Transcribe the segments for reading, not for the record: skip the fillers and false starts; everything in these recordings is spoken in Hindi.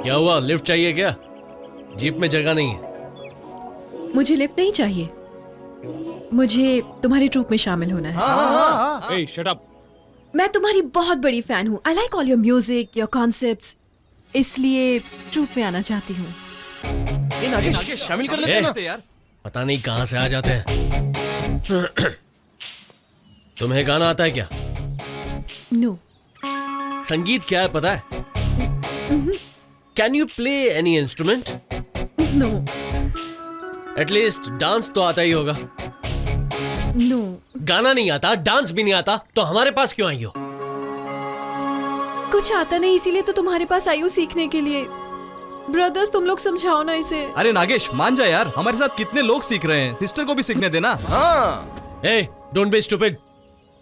क्या हुआ, लिफ्ट चाहिए क्या? जीप में जगह नहीं है। मुझे लिफ्ट नहीं चाहिए, मुझे तुम्हारी ट्रूप में शामिल होना है। Hey, shut up. मैं तुम्हारी बहुत बड़ी फैन हूँ। I like all your music, your concepts, इसलिए ट्रूप में आना चाहती हूँ। नागेश शामिल कर लेते हैं यार। पता नहीं कहां से आ जाते हैं। तुम्हें गाना आता है क्या? नो। संगीत क्या है पता है? Can you play any instrument? No. At least dance तो आता ही होगा। नो। गाना नहीं आता, डांस भी नहीं आता, तो हमारे पास क्यों आई हो? कुछ आता नहीं इसीलिए तो तुम्हारे पास आई हूँ सीखने के लिए। ब्रदर्स तुम लोग समझाओ ना इसे। अरे नागेश मान जा यार, हमारे साथ कितने लोग सीख रहे हैं, सिस्टर को भी सीखने देना। हाँ। ए, डोंट बी स्टूपिड।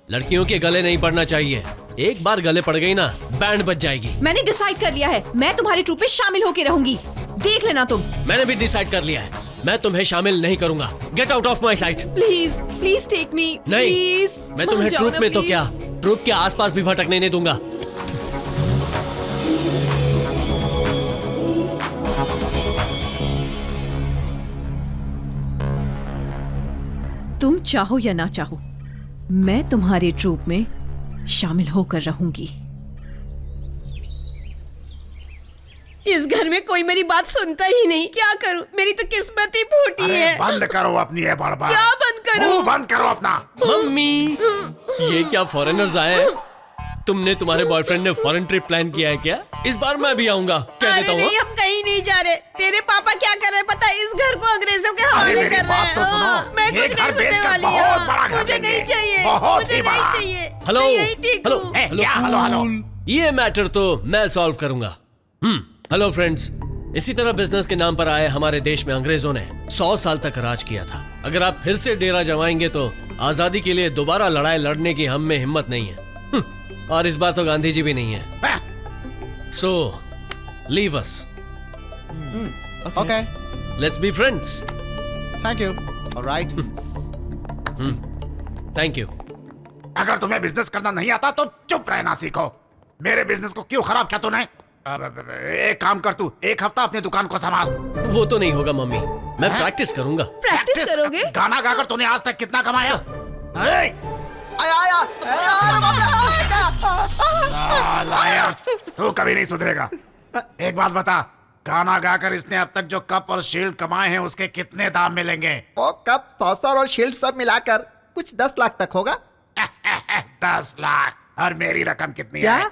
लड़कियों के गले नहीं पड़ना चाहिए। एक बार गले पड़ गई ना, बैंड बज जाएगी। मैंने डिसाइड कर लिया है, मैं तुम्हारी ट्रूप में शामिल होके रहूंगी। देख लेना तुम। मैंने भी डिसाइड कर लिया है, मैं तुम्हें शामिल नहीं करूंगा। Get out of my sight. Please please take me. नहीं, प्लीज मैं तुम्हें ट्रूप में तो क्या, ट्रूप के आसपास भी भटकने नहीं दूंगा। तुम चाहो या ना चाहो, मैं तुम्हारे ट्रूप में शामिल होकर रहूंगी। इस घर में कोई मेरी बात सुनता ही नहीं, क्या करूं? मेरी तो किस्मत ही फूटी है। बंद करो अपनी ये बड़बड़। क्या बंद करूं? मुंह बंद करो अपना। मम्मी, ये क्या फॉरेनर्स आए हैं? तुमने, तुम्हारे बॉयफ्रेंड ने फॉरेन ट्रिप प्लान किया है क्या? इस बार मैं भी आऊंगा, कह देता हूँ। नहीं, हम कहीं नहीं जा रहे। तेरे पापा क्या कर रहे हैं पता है? इस घर को अंग्रेजों के हवाले मेरी कर रहे बात हैं। तो सुनो, मैं ये कुछ घर नहीं सुनने बेचकर वाली बहुत हूँ। बड़ा घर मुझे देंगे। नहीं चाहिए, बहुत मुझे ही नहीं बड़ा। चाहिए। हेलो, मैं यही ठीक हेलो, हूँ। क्या हेलो हेलो? ये मैटर तो मैं सॉल्व करूंगा। हेलो फ्रेंड्स, इसी तरह बिजनेस के नाम पर आए हमारे देश में अंग्रेजों ने 100 साल तक राज किया था। अगर आप फिर से डेरा जमाएंगे तो आजादी के लिए दोबारा लड़ाई लड़ने की हम में हिम्मत नहीं है। और इस बार तो गांधी जी भी नहीं है। So leave us. Okay, let's be friends. thank you. All right. Thank you. अगर तुम्हें बिजनेस करना नहीं आता तो चुप रहना सीखो। मेरे बिजनेस को क्यों खराब किया तूने? एक काम कर, तू एक हफ्ता अपनी दुकान को संभाल। वो तो नहीं होगा मम्मी, मैं हैं? प्रैक्टिस करूंगा। प्रैक्टिस करोगे? गाना गाकर तूने आज तक कितना कमाया? तू कभी नहीं सुधरेगा। एक बात बता, गाना गाकर इसने अब तक जो कप और शील्ड कमाए हैं उसके कितने दाम मिलेंगे? वो कप, सॉसर और शील्ड सब मिलाकर कुछ 10 लाख तक होगा। 10 लाख। और मेरी रकम कितनी क्या? है?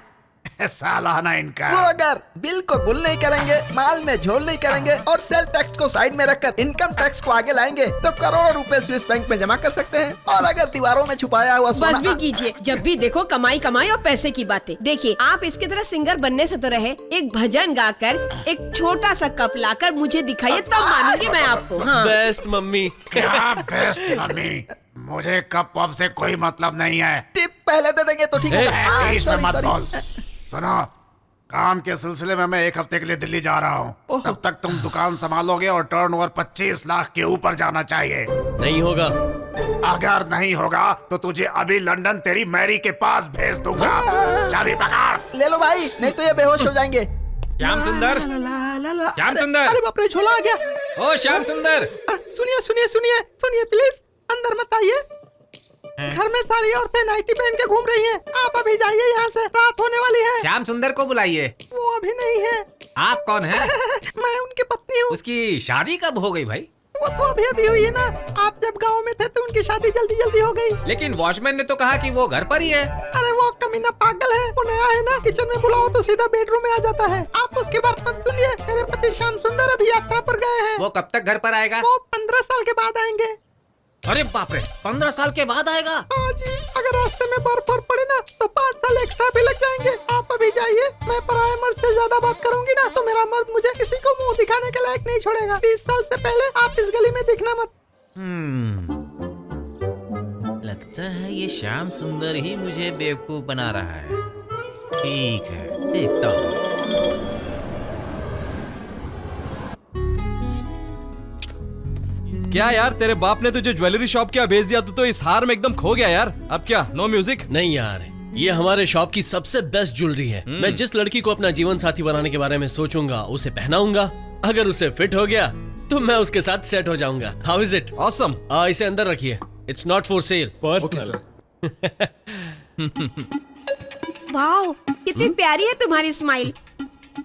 सालाना वो इनकम। अगर बिल को गुल नहीं करेंगे, माल में झोल नहीं करेंगे और सेल टैक्स को साइड में रखकर इनकम टैक्स को आगे लाएंगे तो करोड़ों रुपए स्विस बैंक में जमा कर सकते हैं। और अगर दीवारों में छुपाया हुआ बस सोना, भी कीजिए, जब भी देखो कमाई कमाई और पैसे की बातें। देखिए, आप इसकी तरह सिंगर बनने से तो रहे, एक भजन गाकर एक छोटा सा कप लाकर मुझे दिखाइए, तब मानूंगी मैं आपको। हाँ। Best mummy. क्या बेस्ट मम्मी? मुझे कप वप से कोई मतलब नहीं है। टिप पहले दे देंगे तो ठीक है। बीच में sorry, मत sorry. बोल। सुनो, काम के सिलसिले में मैं एक हफ्ते के लिए दिल्ली जा रहा हूँ। तब तक तुम दुकान संभालोगे और टर्नओवर 25 लाख के ऊपर जाना चाहिए। नहीं होगा। अगर नहीं होगा तो तुझे अभी लंदन तेरी मैरी के पास भेज दूंगा। चाबी पकड़। ले लो भाई, नहीं तो ये बेहोश हो जाएंगे। श्याम सुंदर, श्याम सुंदर। अरे बाप रे, झोला आ गया। ओ श्याम सुंदर। सुनिए सुनिए सुनिए सुनिए, प्लीज अंदर मत आइए। घर में सारी औरतें नाइटी पहन के घूम रही हैं। आप अभी जाइए यहाँ से, रात होने वाली है। श्याम सुंदर को बुलाइए। वो अभी नहीं है। आप कौन हैं? मैं उनकी पत्नी हूँ। उसकी शादी कब हो गई भाई? वो तो अभी अभी हुई है ना। आप जब गांव में थे तो उनकी शादी जल्दी जल्दी हो गई। लेकिन वॉचमैन ने तो कहा कि वो घर पर ही है। अरे वो कमीना पागल है, वो नया है ना, किचन में बुलाओ तो सीधा बेडरूम में आ जाता है। आप उसकी बात मत सुनिए। मेरे पति श्याम सुंदर अभी यात्रा पर गए हैं। वो कब तक घर पर आएगा? वो 15 साल के बाद आएंगे। अरे बाप रे, 15 साल के बाद आएगा? हाँ जी, अगर रास्ते में बर्फ और पड़े ना तो 5 साल एक्स्ट्रा भी लग जाएंगे। आप अभी जाइए, मैं पराये मर्द से ज्यादा बात करूंगी ना तो मेरा मर्द मुझे किसी को मुंह दिखाने के लायक नहीं छोड़ेगा। 20 साल से पहले आप इस गली में दिखना मत। लगता है ये श्याम सुंदर ही मुझे बेवकूफ बना रहा है। ठीक है, देखता हूँ। क्या यार, तेरे बाप ने तुझे ज्वेलरी शॉप क्या भेज दिया, तू तो इस हार में एकदम खो गया यार। अब क्या, नो म्यूजिक? नहीं यार, ये हमारे शॉप की सबसे बेस्ट ज्वेलरी है। मैं जिस लड़की को अपना जीवन साथी बनाने के बारे में सोचूंगा उसे पहनाऊंगा। अगर उसे फिट हो गया तो मैं उसके साथ सेट हो जाऊंगा। How is it? ऑसम। इसे अंदर रखिए, it's not for sale. Personal. वाह, कितनी प्यारी है तुम्हारी स्माइल।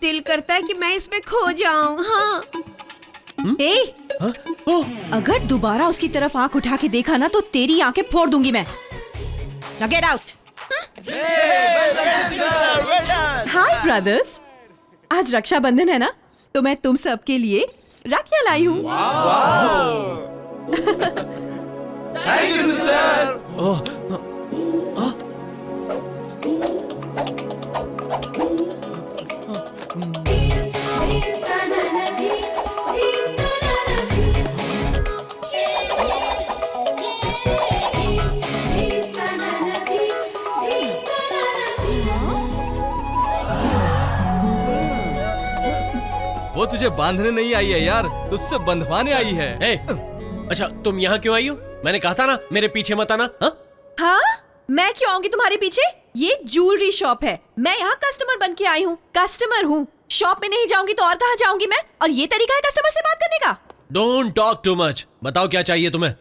दिल करता है कि मैं इसमें खो जाऊं। हाँ। ए, अगर दोबारा उसकी तरफ आंख उठा के देखा ना तो तेरी आंखें फोड़ दूंगी मैं। Now get out. हाय ब्रदर्स, आज रक्षाबंधन है ना, तो मैं तुम सब के लिए राखियां लाई हूँ। Thank you sister. वो तुझे बांधने नहीं आई है यार, तुझसे बंधवाने आई है। ए, अच्छा तुम यहाँ क्यों आई हो? मैंने कहा था ना मेरे पीछे मत आना। हाँ? हाँ, मैं क्यों आऊंगी तुम्हारे पीछे? ये ज्वेलरी शॉप है, मैं यहाँ कस्टमर बन के आई हूँ। कस्टमर हूँ, शॉप में नहीं जाऊंगी तो और कहाँ जाऊंगी मैं? और ये तरीका है कस्टमर से बात करने का? Don't talk too much. बताओ क्या चाहिए तुम्हें?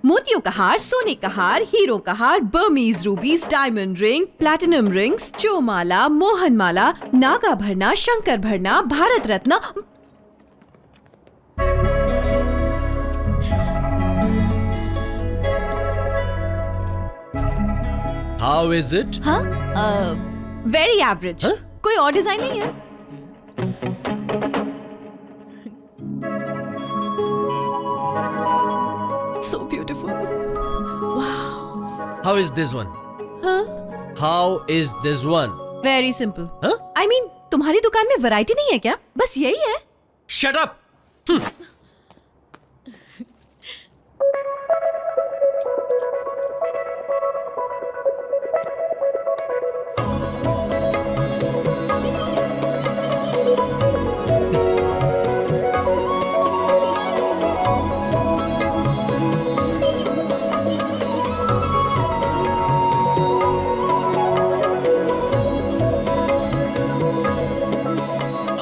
मोतियों का हार, सोने का हार, हीरो का हार, Burmese rubies, diamond ring, platinum rings, चोमाला, मोहन माला, नागा भरना, शंकर भरना, Bharat Ratna. How is it? हाँ, वेरी एवरेज। हाँ? कोई और डिजाइन नहीं है? So beautiful. Wow. How is this one? Huh? How is this one? Very simple. Huh? I mean, तुम्हारी दुकान में वैरायटी नहीं है क्या? बस यही है? Shut up!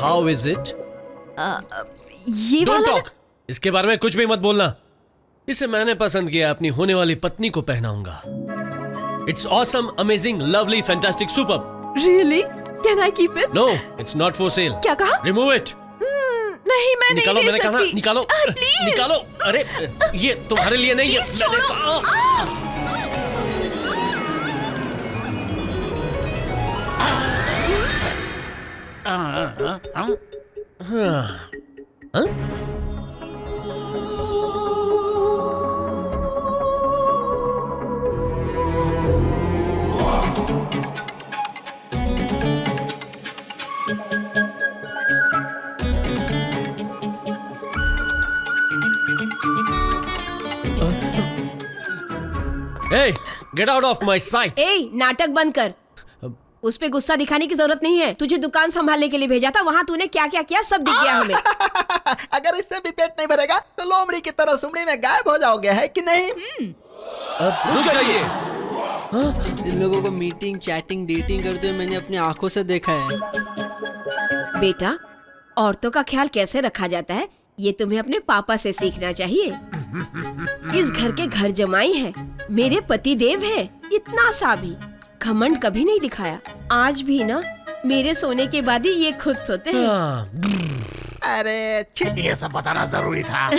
How is it? ये Don't वाला talk. इसके बारे में कुछ भी मत बोलना। इसे मैंने पसंद किया, अपनी होने वाली पत्नी को पहनाऊंगा। It's awesome, amazing, lovely, fantastic, superb. Really? Can I keep it? No, it's not for sale. क्या कहा? Remove it. नहीं, मैं निकालो, नहीं दे मैंने कहा ना, सकती। निकालो, Please. निकालो। अरे ये तुम्हारे लिए नहीं है। Please मैंने छोड़ो। कहा। हाँ? Hey, get out of my sight. ए, नाटक बंद कर। उस पे गुस्सा दिखाने की जरूरत नहीं है। तुझे दुकान संभालने के लिए भेजा था, वहाँ तूने क्या क्या किया सब दिख गया हमें। अगर इससे भी पेट नहीं भरेगा तो लोमड़ी की तरह सुमड़ी में गायब हो जाओगे, है कि नहीं? रुक जाइए। इन लोगों को मीटिंग, चैटिंग, डेटिंग करते हुए मैंने अपनी आंखों से देखा है। बेटा, औरतों का ख्याल कैसे रखा जाता है ये तुम्हें अपने पापा से सीखना चाहिए। इस घर के घर जमाई है, मेरे पति देव है, इतना सा भी घमंड कभी नहीं दिखाया। आज भी ना मेरे सोने के बाद ही ये खुद सोते हैं। अरे छी। ये सब बताना जरूरी था।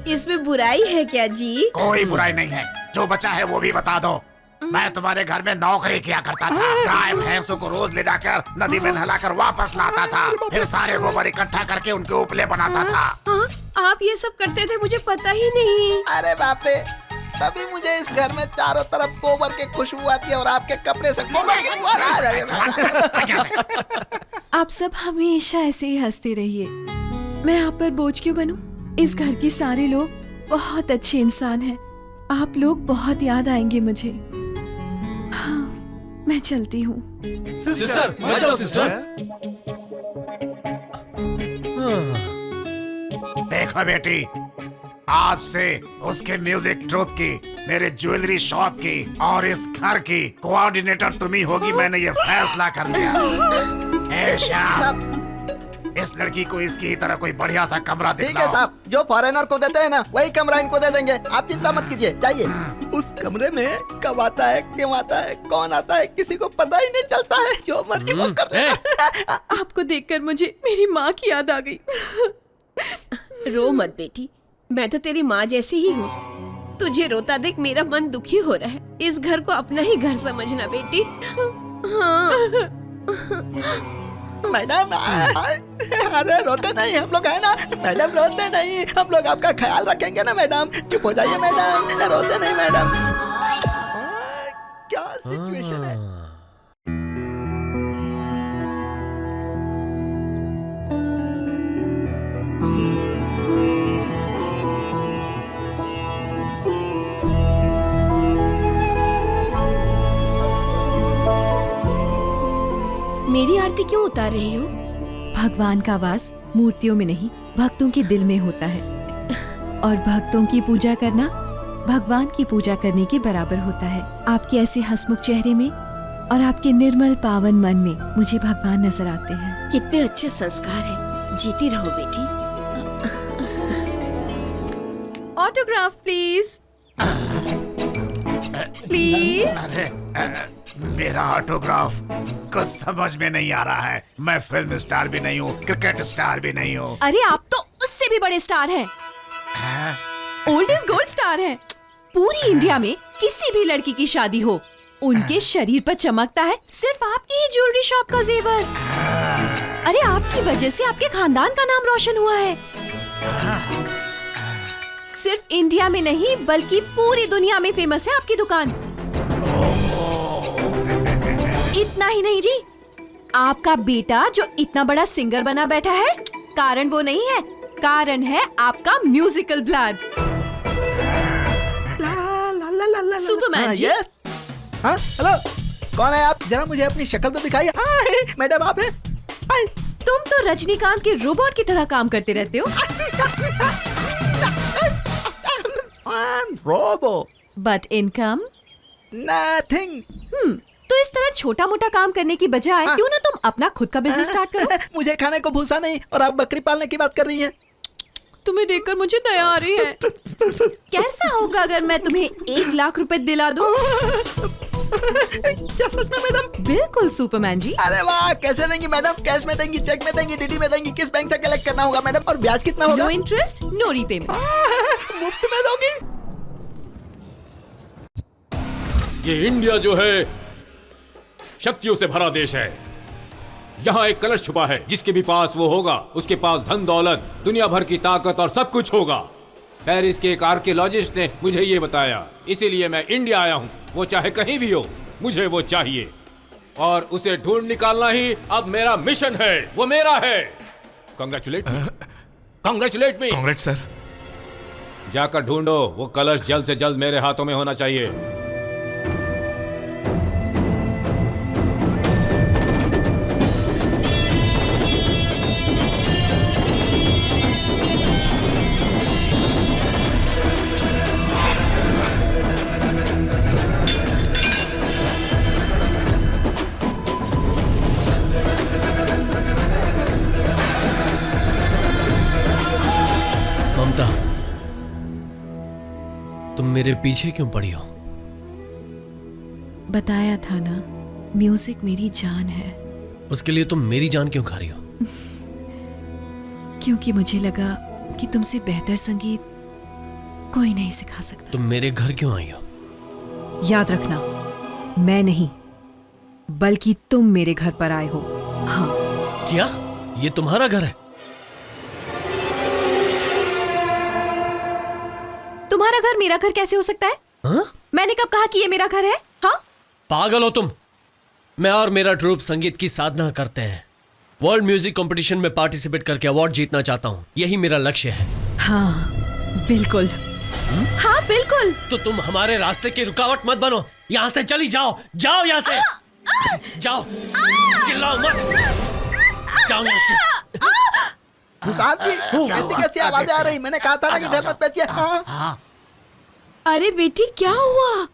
इसमें बुराई है क्या जी? कोई बुराई नहीं है, जो बचा है वो भी बता दो। मैं तुम्हारे घर में नौकरी किया करता था। गाय भैंसों को रोज ले जाकर नदी में नहलाकर वापस लाता था, फिर सारे गोबर इकट्ठा करके उनके उपले बनाता था। हाँ, आप ये सब करते थे, मुझे पता ही नहीं। अरे बाप रे, तभी मुझे इस घर में चारों तरफ गोबर की खुशबू आती है और आपके कपड़े से गोबर की बू आ रही है। आप सब हमेशा ऐसे ही हंसते रहिए। मैं आप पर बोझ क्यों बनूं? इस घर के सारे लोग बहुत अच्छे इंसान हैं। आप लोग बहुत याद आएंगे मुझे। हाँ, मैं चलती हूँ। सिस्टर, मत जाओ सिस्टर। देखो बेटी, आज से उसके म्यूजिक ट्रूप की, मेरे ज्वेलरी शॉप की और इस घर की कोऑर्डिनेटर तुम ही होगी। मैंने ये फैसला कर लिया। ए श्याम, इस लड़की को इसकी ही तरह कोई बढ़िया सा कमरा ठीक है दिखलाओ। साहब, जो फॉरेनर को देते हैं ना वही कमरा इनको दे देंगे। आप चिंता मत कीजिए, जाइए। उस कमरे में कब आता है, क्यों आता है, कौन आता है, किसी को पता ही नहीं चलता है। जो मर्जी वो कर लेना। आपको देखकर मुझे मेरी माँ की याद आ गई। रो मत बेटी, मैं तो तेरी माँ जैसी ही हूँ। तुझे रोता देख मेरा मन दुखी हो रहा है। इस घर को अपना ही घर समझना बेटी। हाँ। मैडम, अरे रोते नहीं, हम लोग है ना मैडम, रोते नहीं, हम लोग आपका ख्याल रखेंगे ना मैडम। चुप हो जाइए मैडम, रोते नहीं मैडम। क्या सिचुएशन है। मेरी आरती क्यों उतार रही हो? भगवान का वास मूर्तियों में नहीं, भक्तों के दिल में होता है। और भक्तों की पूजा करना भगवान की पूजा करने के बराबर होता है। आपके ऐसे हंसमुख चेहरे में और आपके निर्मल पावन मन में मुझे भगवान नजर आते हैं। कितने अच्छे संस्कार हैं। जीती रहो बेटी। Autograph please, please. अरे मेरा ऑटोग्राफ कुछ समझ में नहीं आ रहा है। मैं फिल्म स्टार भी नहीं हूँ, क्रिकेट स्टार भी नहीं हूँ। अरे आप तो उससे भी बड़े स्टार हैं। ओल्ड इज गोल्ड स्टार हैं। पूरी इंडिया में किसी भी लड़की की शादी हो, उनके शरीर पर चमकता है सिर्फ आपकी ही ज्वेलरी शॉप का जेवर। अरे आपकी वजह से आपके खानदान का नाम रोशन हुआ है। सिर्फ इंडिया में नहीं बल्कि पूरी दुनिया में फेमस है आपकी दुकान। इतना ही नहीं जी, आपका बेटा जो इतना बड़ा सिंगर बना बैठा है, कारण वो नहीं है, कारण है आपका म्यूजिकल ब्लड। सुपरमैन जी। यस। हाँ, हेलो, कौन है आप? जरा मुझे अपनी शक्ल तो दिखाइए। मैडम आप हैं? हाय। तुम तो रजनीकांत के रोबोट की तरह काम करते रहते हो। रोबो। But income nothing. तो इस तरह छोटा मोटा काम करने की बजाय क्यों ना तुम अपना खुद का बिजनेस स्टार्ट करो। मुझे खाने को भूसा नहीं और आप बकरी पालने की बात कर रही हैं। तुम्हें देखकर मुझे दया आ रही है। कैसा होगा अगर मैं तुम्हें 1 लाख रुपए दिला दूं? क्या सच में मैडम? बिल्कुल सुपरमैन जी। अरे वाह, कैसे देंगी मैडम? कैश में देंगी, चेक में देंगी, डीडी में देंगी? किस बैंक से कलेक्ट करना होगा मैडम? और ब्याज कितना होगा? No interest, no repayment. मुफ्त में दोगी? ये इंडिया जो है शक्तियों से भरा देश है। यहाँ एक कलश छुपा है, जिसके भी पास वो होगा उसके पास धन दौलत, दुनिया भर की ताकत और सब कुछ होगा। पेरिस के एक आर्कियोलॉजिस्ट ने मुझे ये बताया, इसीलिए मैं इंडिया आया हूँ। वो चाहे कहीं भी हो, मुझे वो चाहिए और उसे ढूंढ निकालना ही अब मेरा मिशन है। वो मेरा है। Congratulate me. Congrats sir. जाकर ढूंढो, वो कलश जल्द से जल्द मेरे हाथों में होना चाहिए। ममता, तुम मेरे पीछे क्यों पड़ी हो? बताया था ना, म्यूजिक मेरी जान है। उसके लिए तुम मेरी जान क्यों खा रही हो? क्योंकि मुझे लगा कि तुमसे बेहतर संगीत कोई नहीं सिखा सकता। तुम मेरे घर क्यों आई हो? याद रखना, मैं नहीं बल्कि तुम मेरे घर पर आए हो। हाँ। क्या ये तुम्हारा घर है? तुम्हारा घर मेरा घर कैसे हो सकता है? हाँ? मैंने कब कहा कि ये मेरा घर है? हाँ? पागल हो तुम। मैं और मेरा ट्रूप संगीत की साधना करते हैं। वर्ल्ड म्यूजिक कंपटीशन में पार्टिसिपेट करके अवार्ड जीतना चाहता हूँ। यही मेरा लक्ष्य है। हाँ बिल्कुल। हाँ बिल्कुल। तो तुम हमारे रास्ते की रुकावट मत बनो। यहाँ से चली जाओ। जाओ यहाँ से। जाओ। चिल्लाओ मत। जाओ यहाँ से। साहब जी ऐसी कैसी आवाजें आ रही? मैंने कहा था ना कि घर मत बैठिए। हाँ। अरे बेटी क्या हुआ?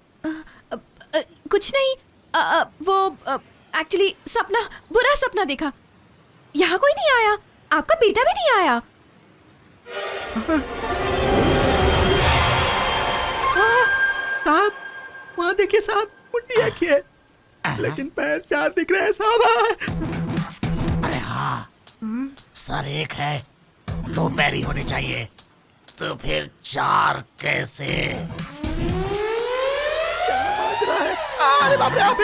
कुछ नहीं, वो एक्चुअली सपना, बुरा सपना देखा। यहाँ कोई नहीं आया, आपका बेटा भी नहीं आया। साहब वहाँ देखिए साहब, मुंडी एक ही है लेकिन पैर 4 दिख रहे हैं साहब। अरे हाँ, सर एक है, 2 पैर ही होने चाहिए, तो फिर 4 कैसे? अरे बाप रे, आप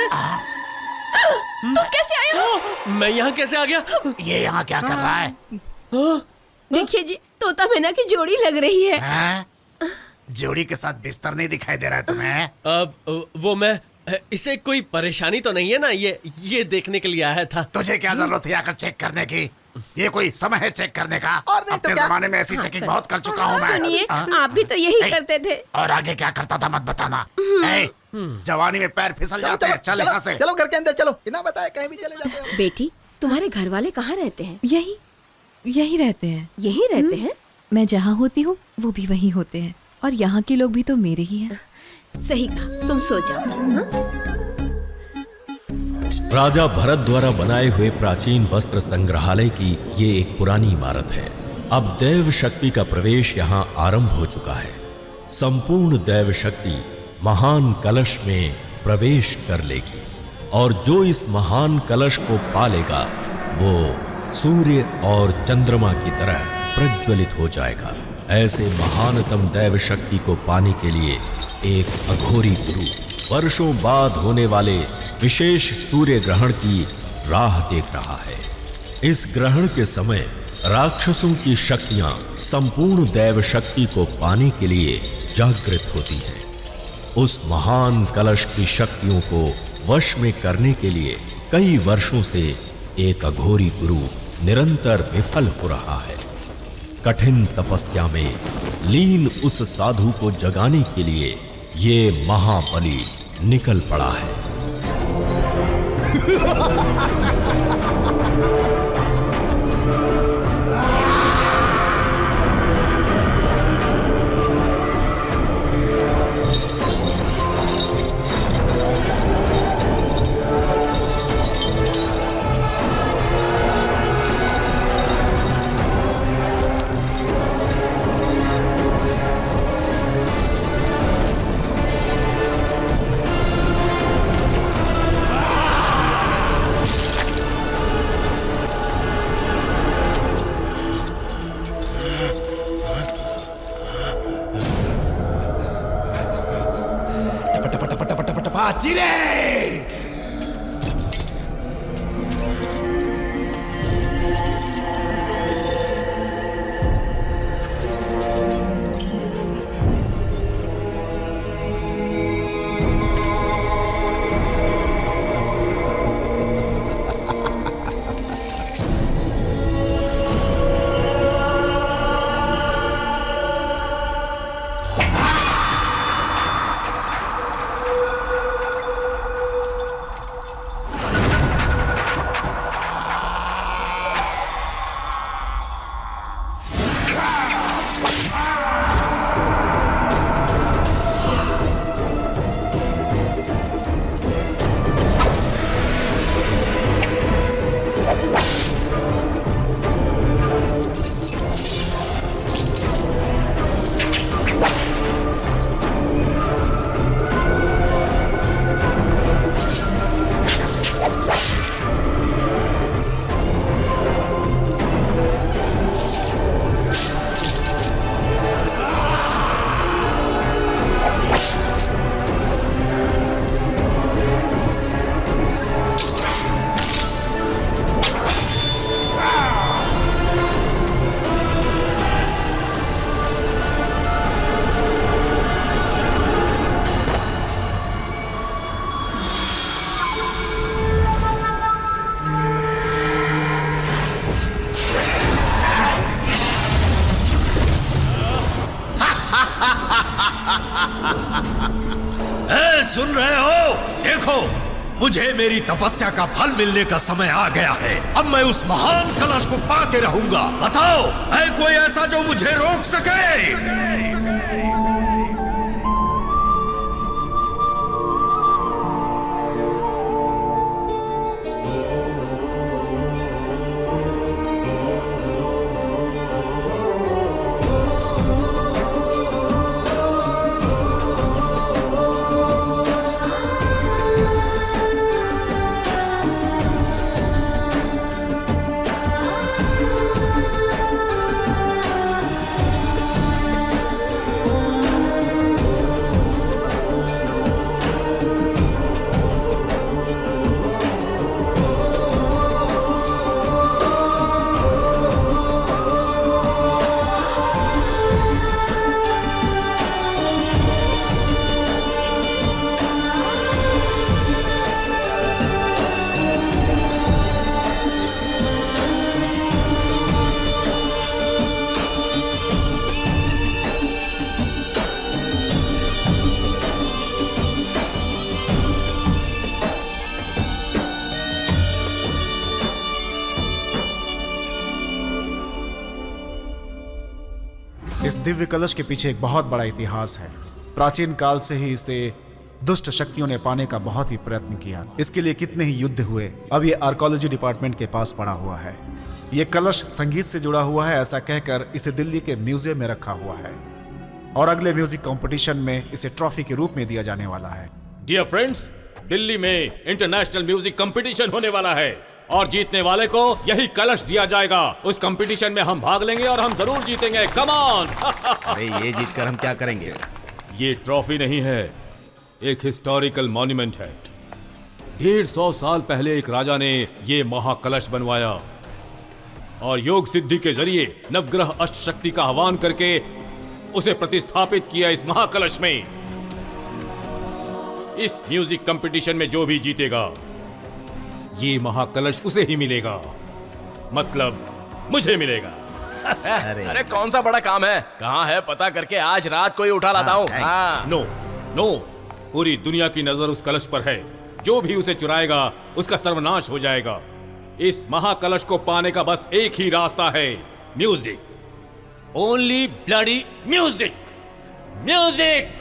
तुम कैसे आए हो? मैं यहाँ कैसे आ गया? ये यहाँ क्या कर रहा है? देखिए जी, तोता मैना की जोड़ी लग रही है। हैं? जोड़ी के साथ बिस्तर नहीं दिखाई दे रहा है तुम्हें? अब वो मैं, इसे कोई परेशानी तो नहीं है ना? ये देखने के लिए आया था। तुझे क्या जरूरत है आकर चेक करने की? ये कोई समय है चेक करने का? और नहीं तो अपने क्या? जमाने में ऐसी चेकिंग बहुत कर चुका हूँ मैं। सुनिए, हाँ? आप भी तो यही ए, करते थे। और आगे क्या करता था मत बताना। ए, जवानी में पैर फिसल जाते हैं, चल यहाँ से। चलो घर के अंदर चलो, बिना बताए कहीं भी चले जाते हो। बेटी, तुम्हारे घर वाले कहाँ रहते हैं? यही रहते हैं। यही रहते हैं? मैं जहाँ होती हूँ वो भी वहीं होते हैं, और यहाँ के लोग भी तो मेरे ही हैं। सही कहा, तुम सो जाओ। हाँ? राजा भरत द्वारा बनाए हुए प्राचीन वस्त्र संग्रहालय की ये एक पुरानी इमारत है। अब दैव शक्ति का प्रवेश यहाँ आरंभ हो चुका है। संपूर्ण दैव शक्ति महान कलश में प्रवेश कर लेगी, और जो इस महान कलश को पालेगा वो सूर्य और चंद्रमा की तरह प्रज्वलित हो जाएगा। ऐसे महानतम दैव शक्ति को पाने के लिए एक अघोरी गुरु वर्षों बाद होने वाले विशेष सूर्य ग्रहण की राह देख रहा है। इस ग्रहण के समय राक्षसों की शक्तियां संपूर्ण दैव शक्ति को पाने के लिए जागृत होती हैं। उस महान कलश की शक्तियों को वश में करने के लिए कई वर्षों से एक अघोरी गुरु निरंतर विफल हो रहा है। कठिन तपस्या में लीन उस साधु को जगाने के लिए ये महाबली निकल पड़ा है। मुझे मेरी तपस्या का फल मिलने का समय आ गया है। अब मैं उस महान कलश को पाके रहूंगा। बताओ, है कोई ऐसा जो मुझे रोक सके? इस दिव्य कलश के पीछे एक बहुत बड़ा इतिहास है। प्राचीन काल से ही इसे दुष्ट शक्तियों ने पाने का बहुत ही प्रयत्न किया। इसके लिए कितने ही युद्ध हुए। अब ये आर्कोलॉजी डिपार्टमेंट के पास पड़ा हुआ है। ये कलश संगीत से जुड़ा हुआ है, ऐसा कहकर इसे दिल्ली के म्यूजियम में रखा हुआ है और अगले म्यूजिक कंपटीशन में इसे ट्रॉफी के रूप में दिया जाने वाला है। डियर फ्रेंड्स, दिल्ली में इंटरनेशनल म्यूजिक कंपटीशन होने वाला है और जीतने वाले को यही कलश दिया जाएगा। उस कंपटीशन में हम भाग लेंगे और हम जरूर जीतेंगे। Come on. अरे ये जीतकर हम क्या करेंगे? ये ट्रॉफी नहीं है, एक हिस्टोरिकल मॉन्यूमेंट है। 150 साल पहले एक राजा ने ये महाकलश बनवाया और योग सिद्धि के जरिए नवग्रह अष्ट शक्ति का आह्वान करके उसे प्रतिस्थापित किया इस महाकलश में। इस म्यूजिक कंपटीशन में जो भी जीतेगा ये महाकलश उसे ही मिलेगा, मतलब मुझे मिलेगा। अरे कौन सा बड़ा काम है? कहाँ है पता करके आज रात को ही उठा लाता हूँ। नो नो, पूरी दुनिया की नजर उस कलश पर है। जो भी उसे चुराएगा उसका सर्वनाश हो जाएगा। इस महाकलश को पाने का बस एक ही रास्ता है, music. Only bloody music, music.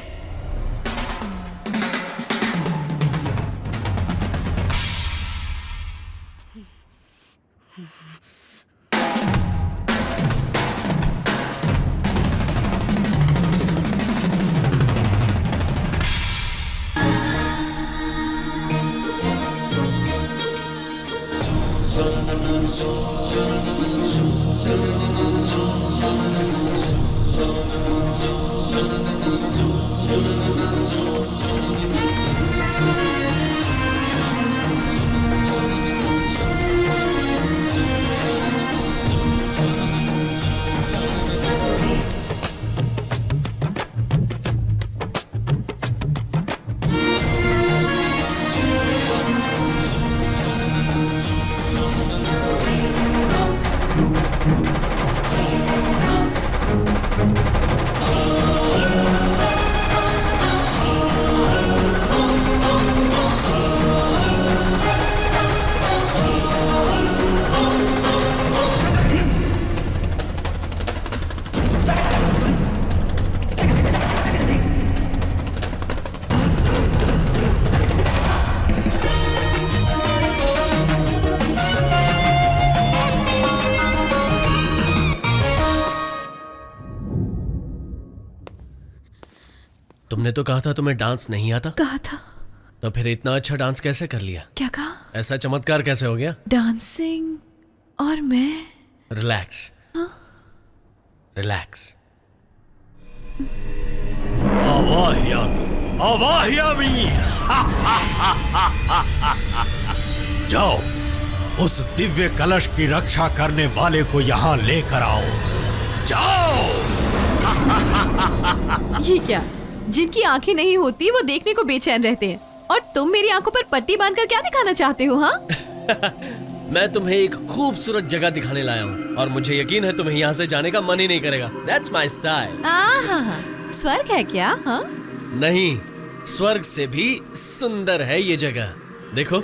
तुमने तो कहा था तुम्हें डांस नहीं आता। कहा था। तो फिर इतना अच्छा डांस कैसे कर लिया? क्या कहा? ऐसा चमत्कार कैसे हो गया? डांसिंग और मैं। रिलैक्स। हाँ? रिलैक्स। आवाह्यामी जाओ, उस दिव्य कलश की रक्षा करने वाले को यहाँ लेकर आओ। जाओ। ये क्या? जिनकी आंखें नहीं होती वो देखने को बेचैन रहते हैं, और तुम मेरी आंखों पर पट्टी बांधकर क्या दिखाना चाहते हो? हाँ? मैं तुम्हें एक खूबसूरत जगह दिखाने लाया हूँ और मुझे यकीन है तुम्हें यहाँ से जाने का मन ही नहीं करेगा। That's my style। स्वर्ग है क्या? हाँ? नहीं, स्वर्ग से भी सुंदर है ये जगह। देखो।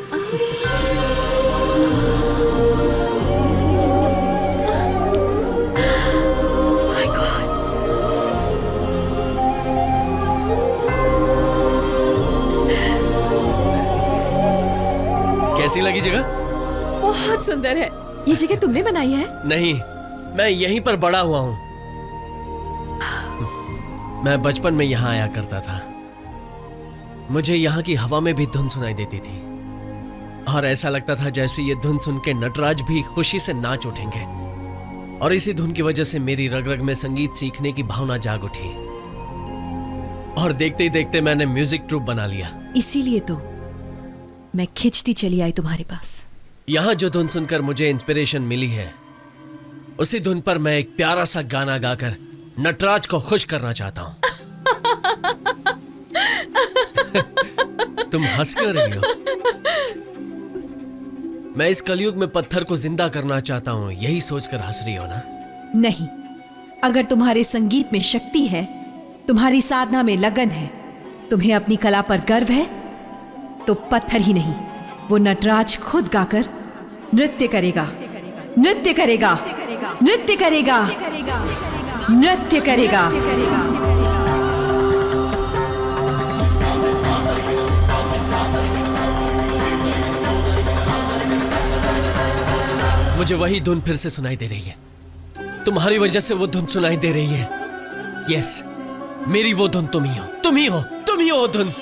My God. कैसी लगी जगह? बहुत सुंदर है। ये जगह तुमने बनाई है? नहीं, मैं यहीं पर बड़ा हुआ हूं। मैं बचपन में यहाँ आया करता था। मुझे यहाँ की हवा में भी धुन सुनाई देती थी और ऐसा लगता था जैसे ये धुन सुन के नटराज भी खुशी से नाच उठेंगे। और इसी धुन की वजह से मेरी रग रग में संगीत सीखने की भावना जाग उठी और देखते ही देखते मैंने म्यूजिक ट्रूप बना लिया। इसीलिए तो मैं खिंचती चली आई तुम्हारे पास। यहाँ जो धुन सुनकर मुझे इंस्पिरेशन मिली है, उसी धुन पर मैं एक प्यारा सा गाना गाकर नटराज को खुश करना चाहता हूँ। तुम हंस क्यों रही हो? मैं इस कलयुग में पत्थर को जिंदा करना चाहता हूँ, यही सोचकर हंस रही हो ना? नहीं, अगर तुम्हारे संगीत में शक्ति है, तुम्हारी साधना में लगन है, तुम्हें अपनी कला पर गर्व है, तो पत्थर ही नहीं, वो नटराज खुद गाकर नृत्य करेगा, नृत्य करेगा, नृत्य करेगा, नृत्य करेगा। मुझे वही धुन फिर से सुनाई दे रही है। तुम्हारी वजह से वो धुन सुनाई दे रही है। यस, मेरी वो धुन तुम ही हो, तुम ही हो, तुम ही हो वो धुन।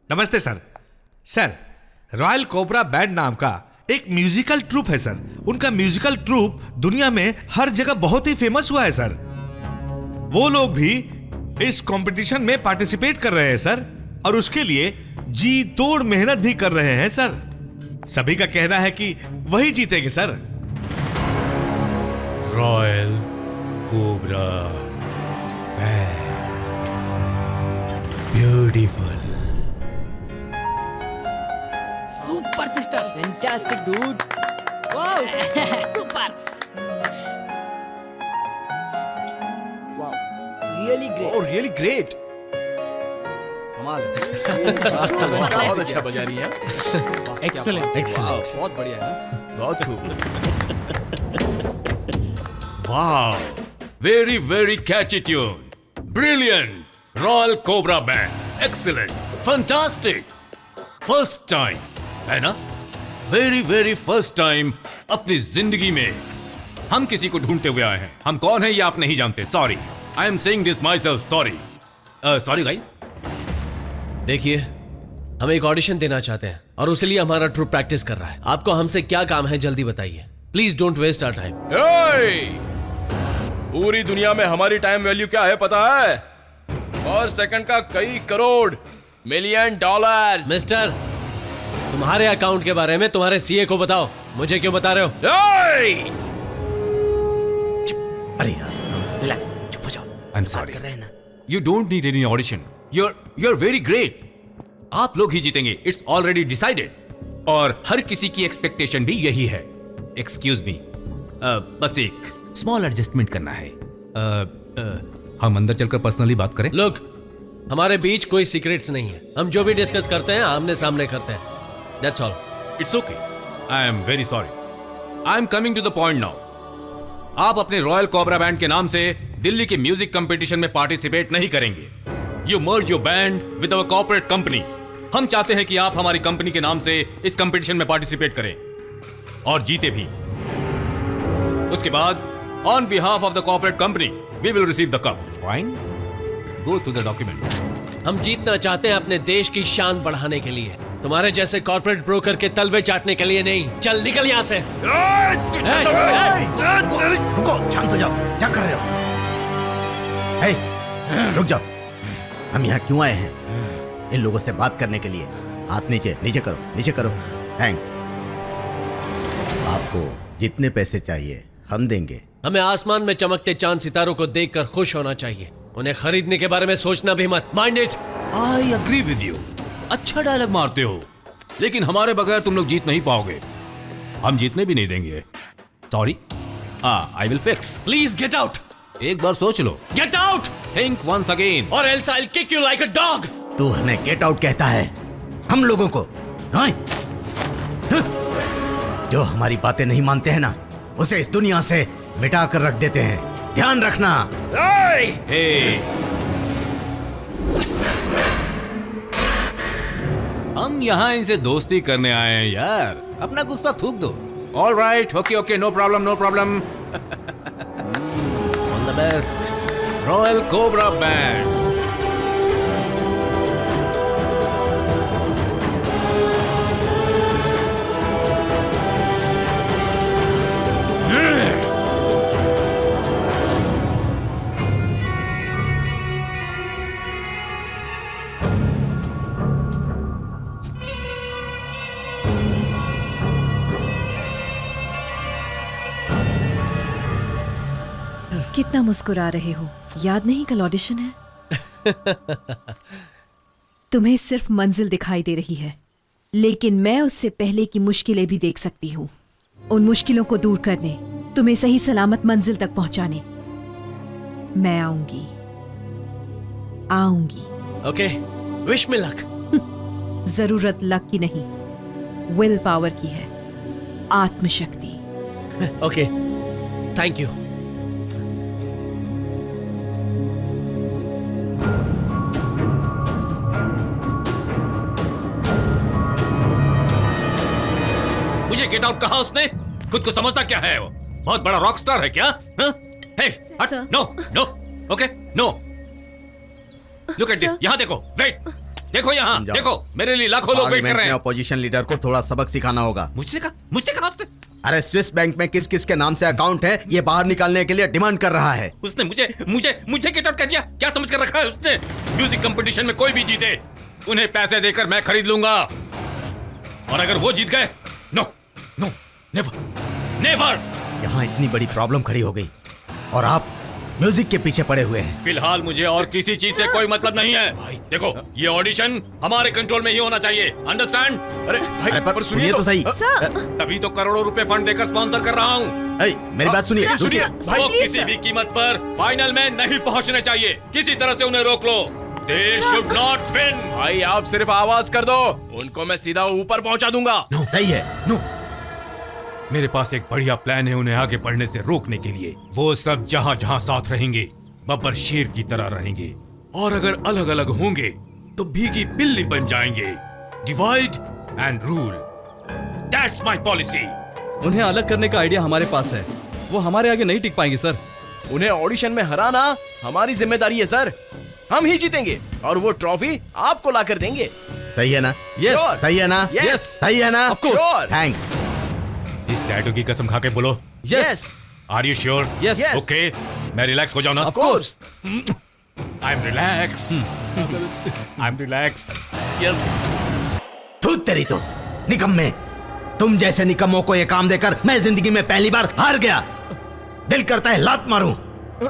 नमस्ते sir. Sir, royal Cobra band नाम का एक म्यूजिकल ट्रूप है सर। उनका म्यूजिकल ट्रूप दुनिया में हर जगह बहुत ही फेमस हुआ है सर। वो लोग भी इस कंपटीशन में पार्टिसिपेट कर रहे हैं सर, और उसके लिए जी तोड़ मेहनत भी कर रहे हैं सर। सभी का कहना है कि वही जीतेंगे sir. Royal Cobra band, beautiful. Super sister, fantastic dude, wow super, wow really great, oh really great, कमाल है। बहुत अच्छा बजा रही है। एक्सीलेंट, एक्सीलेंट, बहुत बढ़िया है ना, बहुत खूब। Wow, very very catchy tune, brilliant. Royal Cobra band, excellent, fantastic. First time है ना, वेरी वेरी फर्स्ट टाइम अपनी जिंदगी में हम किसी को ढूंढते हुए आए हैं। हम कौन है ये आप नहीं जानते। Sorry, I am saying this my self. Sorry, sorry guys. देखिए, हम एक ऑडिशन देना चाहते हैं और उसी लिए हमारा ट्रूप प्रैक्टिस कर रहा है। आपको हमसे क्या काम है, जल्दी बताइए। Please don't waste our time. पूरी दुनिया में हमारी टाइम वैल्यू क्या है पता है? और सेकंड का कई करोड़ मिलियन डॉलर्स। मिस्टर, तुम्हारे अकाउंट के बारे में तुम्हारे सीए को बताओ, मुझे क्यों बता रहे हो? अरे यार, रिलैक्स, चुप हो जाओ। I am sorry, you don't need any audition. You are very great. आप लोग ही जीतेंगे, इट्स ऑलरेडी डिसाइडेड। और हर किसी की एक्सपेक्टेशन भी यही है। एक्सक्यूज मी, बस एक स्मॉल एडजस्टमेंट करना है। हम अंदर चलकर पर्सनली बात करें। लोग, हमारे बीच कोई सीक्रेट्स नहीं है। हम जो भी डिस्कस करते हैं आमने सामने करते हैं। That's all. It's okay. I am very sorry. I am coming to the point now. आप अपने रॉयल कोबरा बैंड के नाम से दिल्ली के म्यूजिक कंपटीशन में पार्टिसिपेट नहीं करेंगे। You merge your band with our corporate company. हम चाहते हैं कि आप हमारी कंपनी के नाम से इस कंपटीशन में पार्टिसिपेट करें और जीते भी। उसके बाद on behalf of the corporate company, we will receive the cup. Fine? Go through the documents. हम जीतना चाहते हैं अपने देश की शान बढ़ाने के लिए, तुम्हारे जैसे कॉर्पोरेट ब्रोकर के तलवे चाटने के लिए नहीं। चल निकल यहाँ से। रुको, शांत हो जाओ। क्या कर रहे हो? हे, रुक जाओ। हम यहाँ क्यों आए हैं? इन लोगों से बात करने के लिए। हाथ नीचे, नीचे करो, नीचे करो। थैंक्स। आपको जितने पैसे चाहिए हम देंगे। हमें आसमान में चमकते चांद सितारों को देखकर खुश होना चाहिए, उन्हें खरीदने के बारे में सोचना भी मत। Mind it. I agree with you. अच्छा डायलॉग मारते हो, लेकिन हमारे बगैर तुम लोग जीत नहीं पाओगे। हम जीतने भी नहीं देंगे। Sorry, I will fix. Please get out. एक बार सोच लो। Get out. Think once again or else I will kick you like a dog. तू हमें गेट आउट कहता है, हम लोगों को? हाँ? जो हमारी बातें नहीं मानते हैं ना, उसे इस दुनिया से मिटा कर रख देते हैं, ध्यान रखना। हे, हम यहाँ इनसे दोस्ती करने आए हैं यार, अपना गुस्सा थूक दो। All right, okay okay, no problem no problem. All the best, Royal Cobra band. कितना मुस्कुरा रहे हो, याद नहीं कल ऑडिशन है? तुम्हें सिर्फ मंजिल दिखाई दे रही है, लेकिन मैं उससे पहले की मुश्किलें भी देख सकती हूँ। उन मुश्किलों को दूर करने, तुम्हें सही सलामत मंजिल तक पहुंचाने मैं आऊंगी। Okay, wish me luck. जरूरत लक की नहीं, विल पावर की है, आत्मशक्ति। Okay, thank you. मुझे गेट आउट कहा उसने? खुद को समझता क्या है वो? बहुत बड़ा रॉक स्टार है क्या? हे, हट, no no, okay no. Look at this, यहाँ देखो, वेट, देखो यहाँ, देखो, मेरे लिए लाखों लोग वेट कर रहे हैं। अपोजिशन लीडर को थोड़ा सबक सिखाना होगा। मुझसे कहा उसने? अरे स्विस बैंक में किस किस के नाम से अकाउंट है, ये बाहर निकालने के लिए डिमांड कर रहा है। उसने मुझे गेट आउट कर दिया। क्या समझ कर रखा है उसने? म्यूजिक कंपटीशन में कोई भी जीते, उन्हें पैसे देकर मैं खरीद लूंगा, और अगर वो जीत गए, नो नो, नेवर नेवर। यहाँ इतनी बड़ी प्रॉब्लम खड़ी हो गई और आप म्यूजिक के पीछे पड़े हुए हैं। फिलहाल मुझे और किसी चीज से कोई मतलब नहीं है। देखो, ये ऑडिशन हमारे कंट्रोल में ही होना चाहिए, अंडरस्टैंड? अरे भाई, पर सुनिए तो सही। तभी तो करोड़ों रुपए फंड देकर स्पॉन्सर कर रहा हूँ। मेरी बात सुनिए। वो किसी भी कीमत पर फाइनल में नहीं पहुँचने चाहिए, किसी तरह से उन्हें रोक लो। They should not win। भाई आप सिर्फ आवाज कर दो, उनको मैं सीधा ऊपर पहुंचा दूंगा। सही है। नो, मेरे पास एक बढ़िया प्लान है उन्हें आगे बढ़ने से रोकने के लिए। वो सब जहाँ जहाँ साथ रहेंगे, बब्बर शेर की तरह रहेंगे, और अगर अलग अलग होंगे तो भीगी बिल्ली बन जाएंगे। Divide and rule, that's my policy. उन्हें अलग करने का आइडिया हमारे पास है, वो हमारे आगे नहीं टिक पाएंगे सर। उन्हें ऑडिशन में हराना हमारी जिम्मेदारी है सर। हम ही जीतेंगे और वो ट्रॉफी आपको ला कर देंगे। सही है ना? यस। सही है ना? यस। सही है ना? Of course. थैंक्स। इस टैटू की कसम खा के बोलो। Yes. Are you sure? Yes. Okay, मैं रिलैक्स हो जाऊं ना? Of course. I am relaxed. I am relaxed. Yes. तू तेरी तो निकम्मे, तुम जैसे निकम्मों को ये काम देकर मैं जिंदगी में पहली बार हार गया। दिल करता है लात मारूं,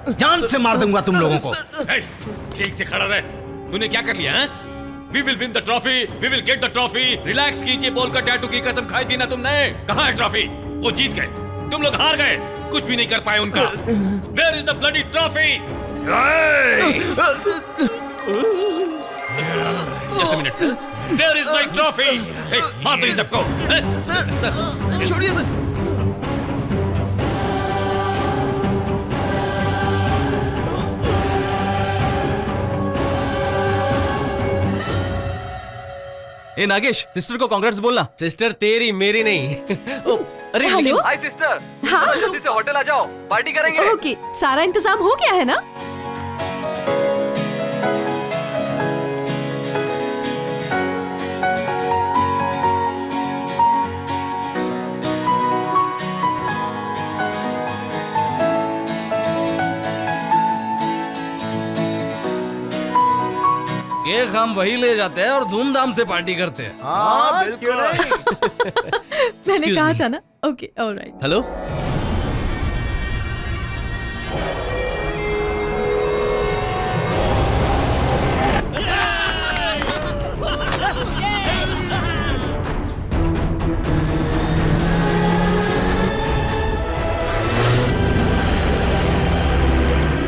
जान से मार दूंगा तुम लोगों को। ठीक से खड़ा रहे। तूने क्या कर लिया है? We will win the trophy, we will get the trophy। Relax कीजिए बोलकर टैटू की कसम खाई थी ना तुमने। कहाँ है ट्रॉफी? वो जीत गए, तुम लोग हार गए, कुछ भी नहीं कर पाए उनका। Where is the bloody trophy? Just a minute, sir. Where is my trophy? Hey, मार दो इन सबको। सर, छोड़िए सर। ए नागेश, सिस्टर को कांग्रेट्स बोलना। सिस्टर तेरी, मेरी नहीं। अरे हेलो। हाय सिस्टर, हाँ। जल्दी से होटल आ जाओ, पार्टी करेंगे। ओके, सारा इंतजाम हो गया है ना? केक हम वही ले जाते हैं और धूमधाम से पार्टी करते हैं। हाँ बिल्कुल। मैंने कहा था ना। Okay, alright. हेलो,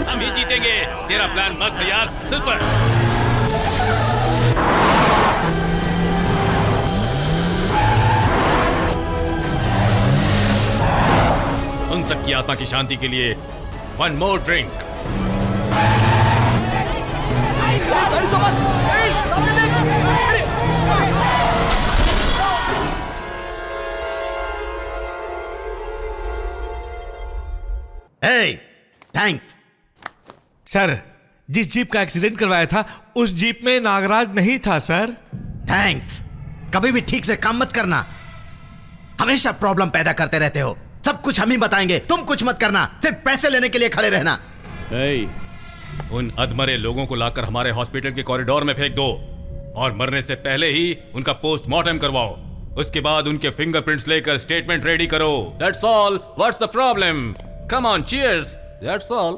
हम ही जीतेंगे। तेरा प्लान मस्त है यार, सुपर। उन सबकी आत्मा की शांति के लिए one more drink. Thanks sir. जिस जीप का एक्सीडेंट करवाया था उस जीप में नागराज नहीं था सर। थैंक्स। कभी भी ठीक से काम मत करना, हमेशा प्रॉब्लम पैदा करते रहते हो। सब कुछ हम ही बताएंगे, तुम कुछ मत करना, सिर्फ पैसे लेने के लिए खड़े रहना। उन अधमरे लोगों को लाकर हमारे हॉस्पिटल के कॉरिडोर में फेंक दो और मरने से पहले ही उनका पोस्टमार्टम करवाओ। उसके बाद उनके फिंगरप्रिंट्स लेकर स्टेटमेंट रेडी करो। That's all. What's the problem? Come on, cheers. That's all.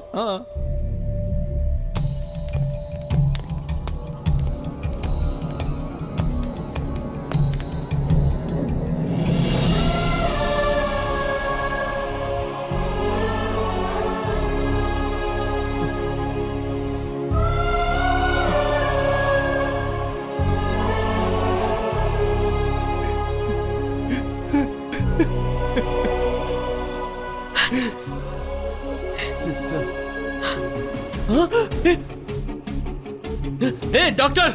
Doctor,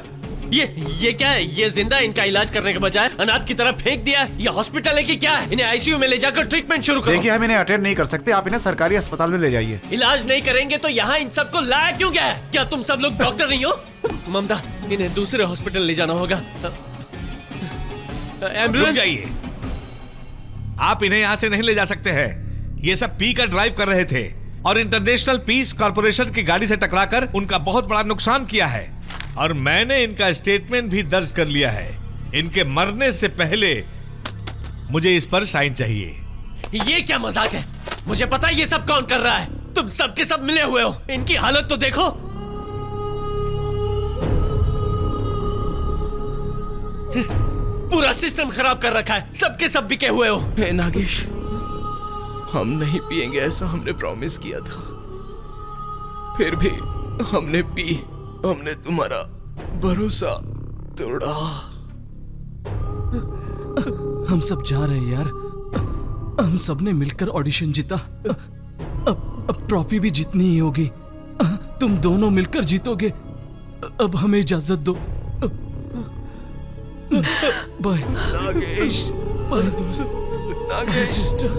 ये क्या है? ये जिंदा, इनका इलाज करने के बजाय अनाथ की तरफ फेंक दिया। ये हॉस्पिटल है कि क्या है? इन्हें आईसीयू में ले जाकर ट्रीटमेंट शुरू करो। देखिए, हम इन्हें अटेंड नहीं कर सकते, आप इन्हें सरकारी अस्पताल में ले जाइए। इलाज नहीं करेंगे तो यहाँ इन सबको लाया क्यों गया है? क्या तुम सब लोग डॉक्टर नहीं हो? ममता, इन्हें दूसरे हॉस्पिटल ले जाना होगा। रुक जाइए, आप इन्हें यहाँ से नहीं ले जा सकते हैं। ये सब पी कर ड्राइव कर रहे थे और इंटरनेशनल पीस कॉर्पोरेशन की गाड़ी से टकराकर उनका बहुत बड़ा नुकसान किया है और मैंने इनका स्टेटमेंट भी दर्ज कर लिया है। इनके मरने से पहले मुझे इस पर साइन चाहिए। ये क्या मजाक है? मुझे पता है ये सब कौन कर रहा है। तुम सब के सब मिले हुए हो। इनकी हालत तो देखो। पूरा सिस्टम खराब कर रखा है। सबके सब बिके हुए हो। हे नागेश, हम नहीं पिएंगे ऐसा हमने प्रॉमिस किया था, फिर भी हमने पी। हमने तुम्हारा भरोसा तोड़ा। हम सब जा रहे हैं यार। हम सब ने मिलकर ऑडिशन जीता। अब ट्रॉफी भी जीतनी ही होगी। तुम दोनों मिलकर जीतोगे। अब हमें इजाजत दो। बाय नागेश। बाय दोस्त। नागेश सिस्टर।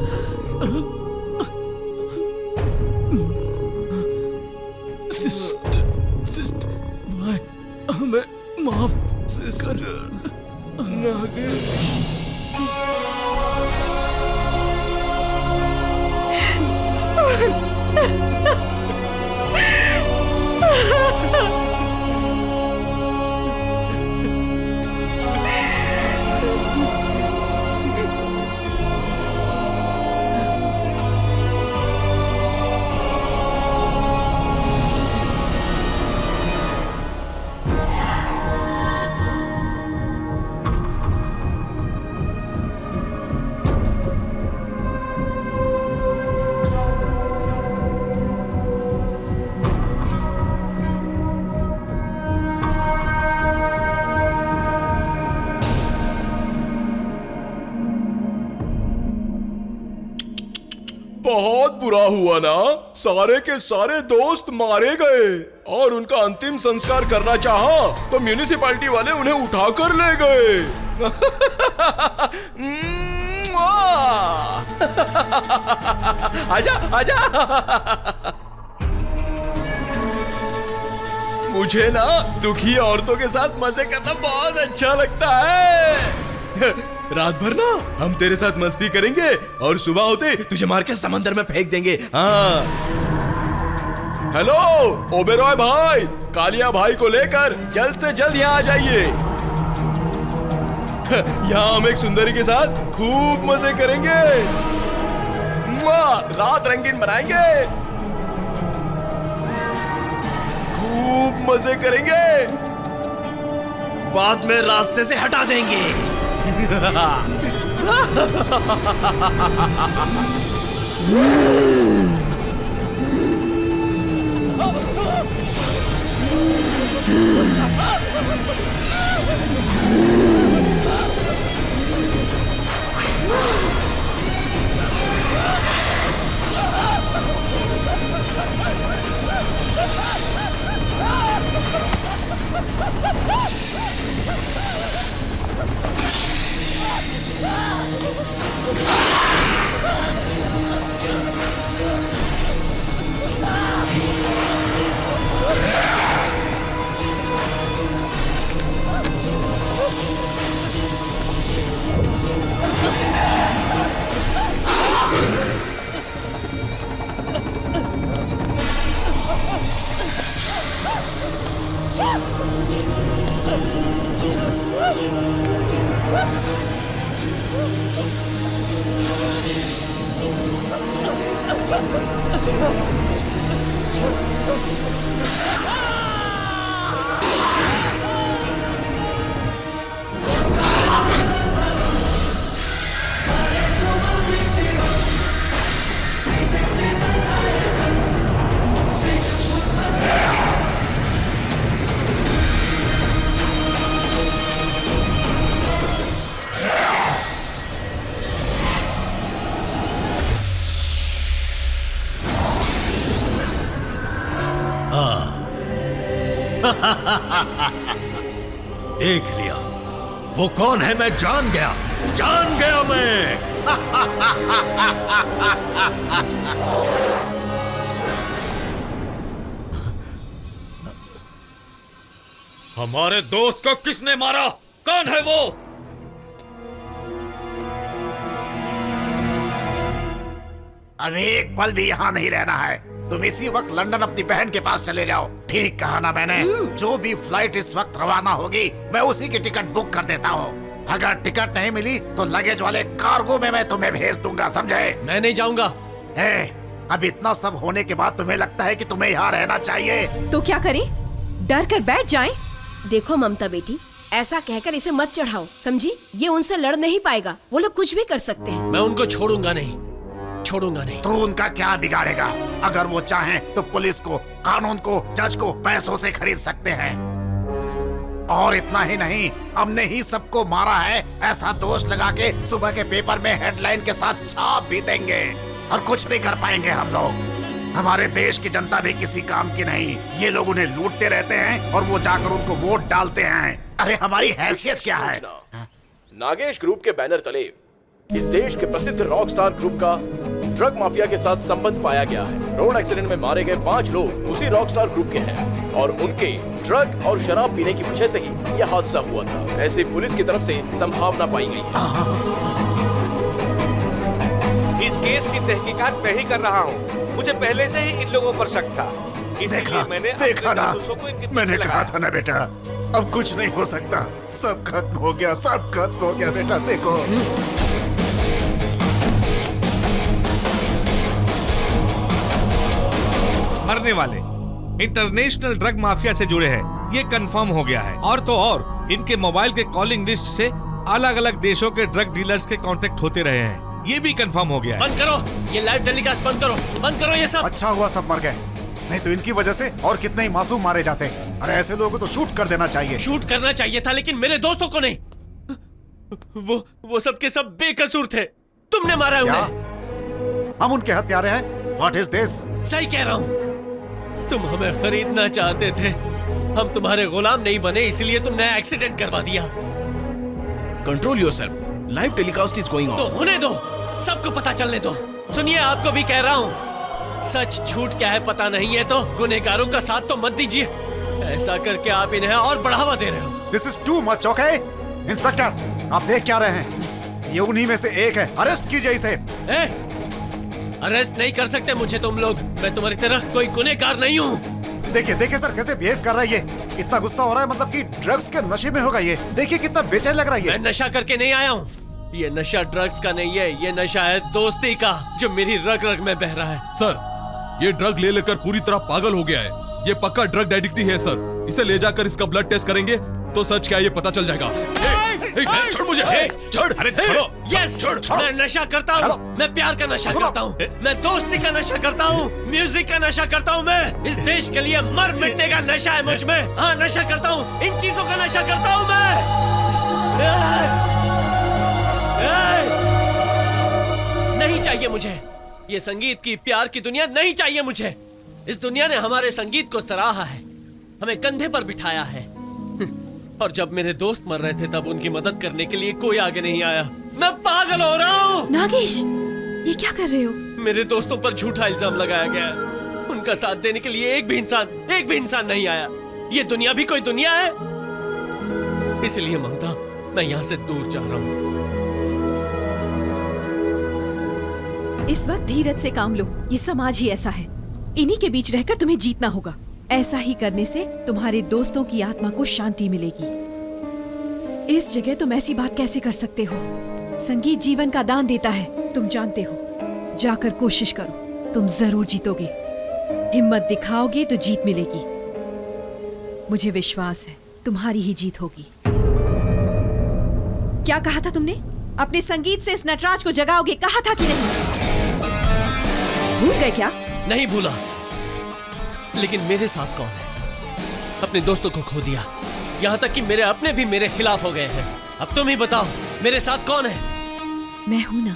सिस्टर भाई, हमें माफ सिस्टर। नागेश। बहुत बुरा हुआ ना, सारे के सारे दोस्त मारे गए और उनका अंतिम संस्कार करना चाहा तो म्यूनिसिपैलिटी वाले उन्हें उठाकर ले गए। आजा आजा। मुझे ना दुखी औरतों के साथ मजे करना बहुत अच्छा लगता है। रात भर ना हम तेरे साथ मस्ती करेंगे और सुबह होते तुझे मार के समंदर में फेंक देंगे। हाँ। हेलो ओबेरॉय भाई, कालिया भाई को लेकर जल्द से जल्द यहाँ आ जाइए। यहाँ हम एक सुंदरी के साथ खूब मजे करेंगे। रात रंगीन बनाएंगे। खूब मजे करेंगे, बाद में रास्ते से हटा देंगे। देख लिया, वो कौन है मैं जान गया मैं। हमारे दोस्त को किसने मारा? कौन है वो? अभी एक पल भी यहाँ नहीं रहना है। तुम इसी वक्त लंदन अपनी बहन के पास चले जाओ। ठीक कहा ना मैंने? जो भी फ्लाइट इस वक्त रवाना होगी मैं उसी की टिकट बुक कर देता हूँ। अगर टिकट नहीं मिली तो लगेज वाले कार्गो में मैं तुम्हें भेज दूंगा, समझे? मैं नहीं जाऊंगा। अब इतना सब होने के बाद तुम्हें लगता है कि तुम्हें यहाँ रहना चाहिए? तो क्या करें? डर कर बैठ जाएं? देखो ममता बेटी, ऐसा कहकर इसे मत चढ़ाओ, समझी? ये उनसे लड़ नहीं पाएगा, वो लोग कुछ भी कर सकते हैं। मैं उनको छोड़ूंगा नहीं। तो उनका क्या बिगाड़ेगा? अगर वो चाहें तो पुलिस को, कानून को, जज को पैसों से खरीद सकते हैं। और इतना ही नहीं, हमने ही सबको मारा है ऐसा दोष लगा के सुबह के पेपर में हेडलाइन के साथ छाप भी देंगे। और कुछ नहीं कर पाएंगे हम लोग। हमारे देश की जनता भी किसी काम की नहीं। ये लोग उन्हें लूटते रहते हैं और वो जाकर उनको वोट डालते हैं। अरे हमारी हैसियत क्या है? नागेश ग्रुप के बैनर तले इस देश के प्रसिद्ध रॉक स्टार ग्रुप का ड्रग माफिया के साथ संबंध पाया गया है। रोड एक्सीडेंट में मारे गए 5 लोग उसी रॉक स्टार ग्रुप के हैं और उनके ड्रग और शराब पीने की वजह से ही यह हादसा हुआ था, ऐसे पुलिस की तरफ से संभावना पाई गई है। इस केस की तहकीकात मैं ही कर रहा हूँ। मुझे पहले से ही इन लोगों पर शक था। देखा ना, मैंने कहा था ना बेटा, अब कुछ नहीं हो सकता। सब खत्म हो गया, सब खत्म हो गया बेटा। देखो मरने वाले इंटरनेशनल ड्रग माफिया से जुड़े हैं, ये कंफर्म हो गया है। और तो और इनके मोबाइल के कॉलिंग लिस्ट से अलग अलग देशों के ड्रग डीलर्स के कांटेक्ट होते रहे हैं, ये भी कंफर्म हो गया है। बंद करो ये लाइव टेलीकास्ट, बंद करो ये सब। अच्छा हुआ सब मर गए, नहीं तो इनकी वजह से और कितने ही मासूम मारे जाते। अरे ऐसे लोगों को तो शूट कर देना चाहिए। शूट करना चाहिए था, लेकिन मेरे दोस्तों को नहीं। वो सब के सब बेकसूर थे। तुमने मारा उन्हें। हम उनके हत्यारे हैं। What is this? सही कह रहा हूँ। तुम हमें खरीदना चाहते थे, हम तुम्हारे गुलाम नहीं बने, इसलिए तुमने एक्सीडेंट करवा दिया। Control yourself, live telecast is going on. तो होने दो, सबको पता चलने दो। सुनिए, आपको भी कह रहा हूँ, सच झूठ क्या है पता नहीं है तो गुनहगारों का साथ तो मत दीजिए। ऐसा करके आप इन्हें और बढ़ावा दे रहे हो। This is too much, okay? Inspector, आप देख क्या रहे हैं? ये उन्हीं में से एक है, अरेस्ट कीजिए इसे। अरेस्ट नहीं कर सकते मुझे तुम लोग, मैं तुम्हारी तरह कोई गुनहगार नहीं हूँ। देखिए सर कैसे बिहेव कर रहा है ये। इतना गुस्सा हो रहा है, मतलब कि ड्रग्स के नशे में होगा ये। देखिए कितना बेचैन लग रहा है ये। मैं नशा करके नहीं आया हूँ। ये नशा ड्रग्स का नहीं है, ये नशा है दोस्ती का, जो मेरी रग रग में बह रहा है। सर, ये ड्रग ले लेकर पूरी तरह पागल हो गया है। ये पक्का ड्रग एडिक्ट ही है सर। इसे ले जाकर इसका ब्लड टेस्ट करेंगे तो सच क्या ये पता चल जाएगा। छोड़ मुझे, छोड़। अरे छोड़ो। यस, मैं नशा करता हूँ, मैं प्यार का नशा करता हूँ, मैं दोस्ती का नशा करता हूँ, म्यूजिक का नशा करता हूँ, मैं इस देश के लिए मर मिटने का नशा है मुझ में। हाँ, नशा करता हूँ, इन चीजों का नशा करता हूँ मैं। नहीं चाहिए मुझे ये संगीत की, प्यार की दुनिया नहीं चाहिए मुझे। इस दुनिया ने हमारे संगीत को सराहा है, हमें कंधे पर बिठाया है, और जब मेरे दोस्त मर रहे थे तब उनकी मदद करने के लिए कोई आगे नहीं आया। मैं पागल हो रहा हूँ। नागेश, ये क्या कर रहे हो? मेरे दोस्तों पर झूठा इल्जाम लगाया गया है। उनका साथ देने के लिए एक भी इंसान नहीं आया। ये दुनिया भी कोई दुनिया है? इसलिए ममता, मैं यहाँ से दूर जा रहा हूँ। इस वक्त धीरज से काम लो, ये समाज ही ऐसा है। इन्हीं के बीच रहकर तुम्हें जीतना होगा। ऐसा ही करने से तुम्हारे दोस्तों की आत्मा को शांति मिलेगी। इस जगह तुम ऐसी बात कैसे कर सकते हो? संगीत जीवन का दान देता है, तुम जानते हो। जाकर कोशिश करो, तुम जरूर जीतोगे। हिम्मत दिखाओगे तो जीत मिलेगी। मुझे विश्वास है तुम्हारी ही जीत होगी। क्या कहा था तुमने? अपने संगीत से इस नटराज को जगाओगे, कहा था कि नहीं? भूल गए क्या? नहीं भूला, लेकिन मेरे साथ कौन है? अपने दोस्तों को खो दिया, यहाँ तक कि मेरे अपने भी मेरे खिलाफ हो गए हैं। अब तुम ही बताओ, मेरे साथ कौन है? मैं हूं ना।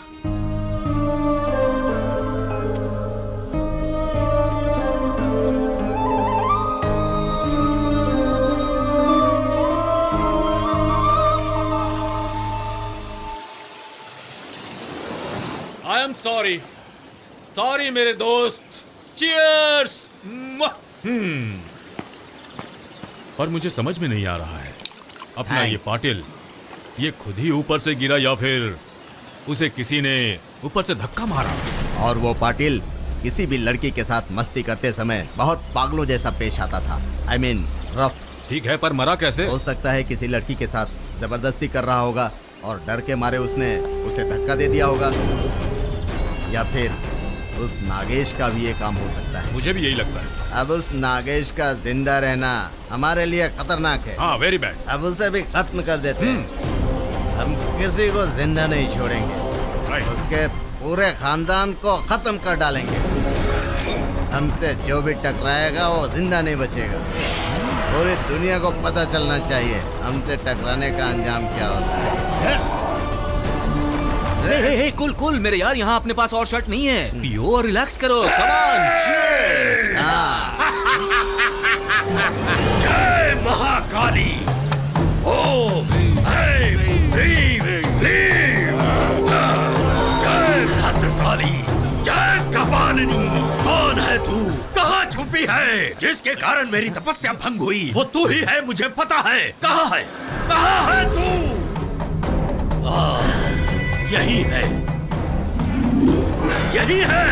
आई एम सॉरी मेरे दोस्त। चीयर्स। पर मुझे समझ में नहीं आ रहा है, अपना ये पाटिल, ये खुद ही ऊपर से गिरा या फिर उसे किसी ने ऊपर से धक्का मारा? और वो पाटिल किसी भी लड़की के साथ मस्ती करते समय बहुत पागलों जैसा पेश आता था। I mean, rough. ठीक है, पर मरा कैसे? हो सकता है किसी लड़की के साथ जबरदस्ती कर रहा होगा और डर के मारे उसने उसे धक्का दे दिया होगा, या फिर उस नागेश का भी ये काम हो सकता है। मुझे भी यही लगता है। अब उस नागेश का जिंदा रहना हमारे लिए खतरनाक है। हाँ, वेरी बैड। अब उसे भी खत्म कर देते हैं। हम किसी को जिंदा नहीं छोड़ेंगे, उसके पूरे खानदान को खत्म कर डालेंगे। हमसे जो भी टकराएगा वो जिंदा नहीं बचेगा। पूरी दुनिया को पता चलना चाहिए हमसे टकराने का अंजाम क्या होता है। कुल मेरे यार, यहाँ अपने पास और शर्ट नहीं है। पियो और रिलैक्स करो। Come on, cheers. जय महाकाली। ओम ऐं ह्रीं क्लीं। जय भद्रकाली, जय कपालिनी। कौन है तू? कहाँ छुपी है? जिसके कारण मेरी तपस्या भंग हुई वो तू ही है, मुझे पता है। कहाँ है? कहाँ है तू? यही है, यही है।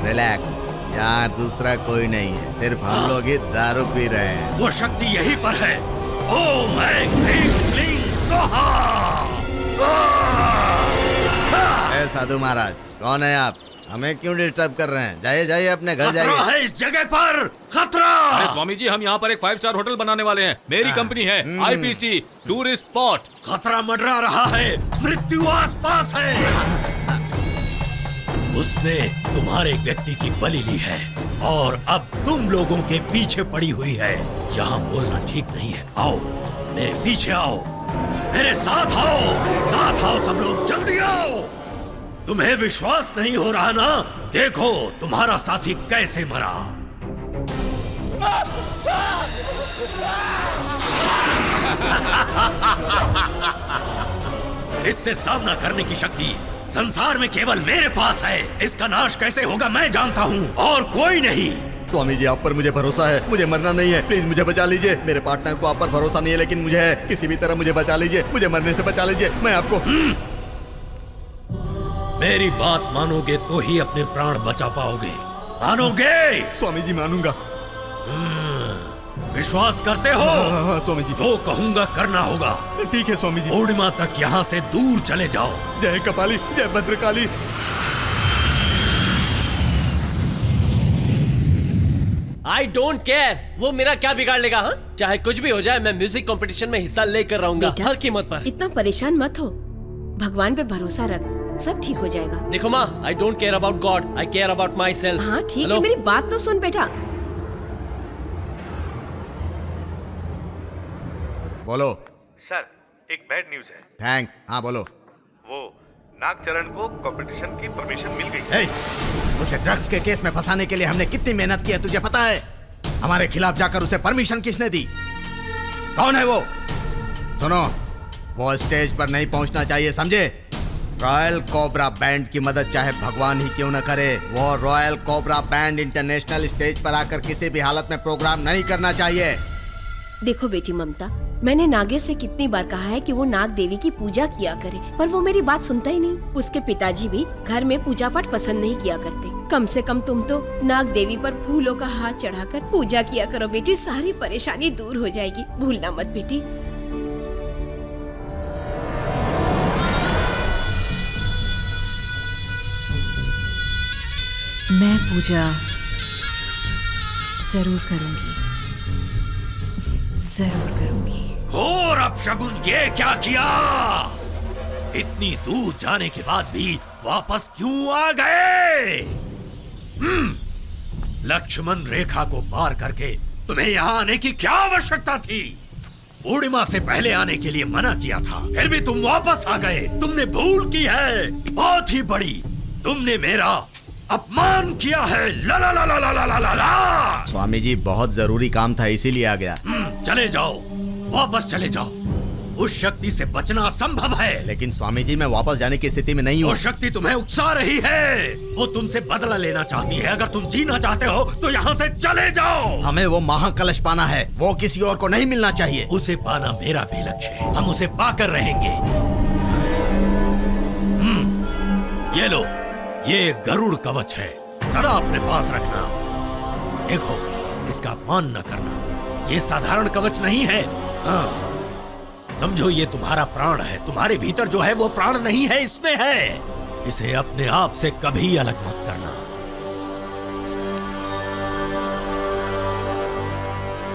रिलैक्स, यहाँ दूसरा कोई नहीं है, सिर्फ हम लोग ही दारू पी रहे हैं। वो शक्ति यहीं पर है। ओम ऐं ह्रीं क्लीं स्वाहा। साधु महाराज, कौन है आप? हमें क्यों डिस्टर्ब कर रहे हैं? जाइए जाइए अपने घर जाइए। खतरा है इस जगह पर, खतरा। अरे स्वामी जी, हम यहाँ पर एक 5 स्टार होटल बनाने वाले हैं। मेरी कंपनी है IPC टूरिस्ट स्पॉट। खतरा मंडरा रहा है, मृत्यु आसपास है। उसने तुम्हारे व्यक्ति की बलि ली है और अब तुम लोगों के पीछे पड़ी हुई है। यहाँ बोलना ठीक नहीं है। आओ मेरे पीछे आओ, मेरे साथ आओ सब लोग, जल्दी आओ। तुम्हें विश्वास नहीं हो रहा ना? देखो तुम्हारा साथी कैसे मरा। इससे सामना करने की शक्ति संसार में केवल मेरे पास है। इसका नाश कैसे होगा मैं जानता हूँ, और कोई नहीं। स्वामी जी, आप पर मुझे भरोसा है, मुझे मरना नहीं है। प्लीज मुझे बचा लीजिए। मेरे पार्टनर को आप पर भरोसा नहीं है, लेकिन मुझे है। किसी भी तरह मुझे बचा लीजिए, मुझे मरने से बचा लीजिए। मैं आपको मेरी बात मानोगे तो ही अपने प्राण बचा पाओगे। मानोगे? स्वामी जी, मानूंगा। विश्वास करते हो? हाँ, स्वामी जी। जो कहूंगा करना होगा। ठीक है स्वामी जी। पूर्णिमा तक यहाँ से दूर चले जाओ। जय कपाली, जय भद्रकाली। आई डोंट केयर, वो मेरा क्या बिगाड़ लेगा? हाँ, चाहे कुछ भी हो जाए, मैं म्यूजिक कंपटीशन में हिस्सा लेकर रहूंगा हर कीमत पर। इतना परेशान मत हो, भगवान पे भरोसा रख, सब ठीक हो जाएगा। देखो माँ, I don't care about God, I care about my self. हाँ ठीक है, मेरी बात तो सुन बेटा। बोलो सर, एक बैड न्यूज है। थैंक। हाँ बोलो। वो नागचरण को कंपटीशन की परमिशन मिल गई। उसे ड्रग्स के केस में फंसाने के लिए हमने कितनी मेहनत की है तुझे पता है? हमारे खिलाफ जाकर उसे परमिशन किसने दी? कौन है वो? सुनो, वो स्टेज पर नहीं पहुंचना चाहिए, समझे? रॉयल कोबरा बैंड की मदद चाहे भगवान ही क्यों न करे, वो royal Cobra band international stage पर आकर किसी भी हालत में प्रोग्राम नहीं करना चाहिए। देखो बेटी ममता, मैंने नागेश से कितनी बार कहा है कि वो नाग देवी की पूजा किया करे, पर वो मेरी बात सुनता ही नहीं। उसके पिताजी भी घर में पूजा पाठ पसंद नहीं किया करते। कम से कम तुम तो नाग देवी पर फूलों का हाथ चढ़ाकर पूजा किया करो बेटी, सारी परेशानी दूर हो जाएगी, भूलना मत बेटी। मैं पूजा जरूर करूंगी, जरूर करूंगी। घोर अपशगुन, ये क्या किया? इतनी दूर जाने के बाद भी वापस क्यों आ गए? लक्ष्मण रेखा को पार करके तुम्हें यहाँ आने की क्या आवश्यकता थी? पूर्णिमा से पहले आने के लिए मना किया था, फिर भी तुम वापस आ गए। तुमने भूल की है, बहुत ही बड़ी। तुमने मेरा अपमान किया है। ला ला ला ला ला ला ला ला। स्वामी जी, बहुत जरूरी काम था इसीलिए आ गया। चले जाओ, वापस चले जाओ। उस शक्ति से बचना असंभव है। लेकिन स्वामी जी, मैं वापस जाने की स्थिति में नहीं हूँ। वो शक्ति तुम्हें उकसा रही है, वो तुमसे बदला लेना चाहती है। अगर तुम जीना चाहते हो तो यहाँ से चले जाओ। हमें वो महाकलश पाना है, वो किसी और को नहीं मिलना चाहिए। उसे पाना मेरा भी लक्ष्य है, हम उसे पाकर रहेंगे। ये लो, ये गरुड़ कवच है, सदा अपने पास रखना। देखो, इसका अपमान न करना, ये साधारण कवच नहीं है। हाँ, समझो ये तुम्हारा प्राण है। तुम्हारे भीतर जो है वो प्राण नहीं है, इसमें है। इसे अपने आप से कभी अलग मत करना।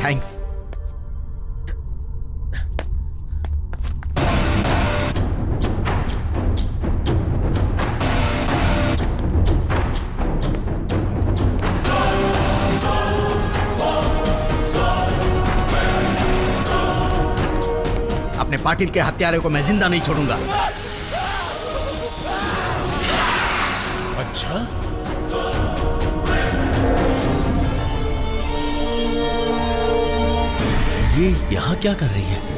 थैंक्स। अपने पाटिल के हत्यारे को मैं जिंदा नहीं छोड़ूंगा। अच्छा, ये यहाँ क्या कर रही है?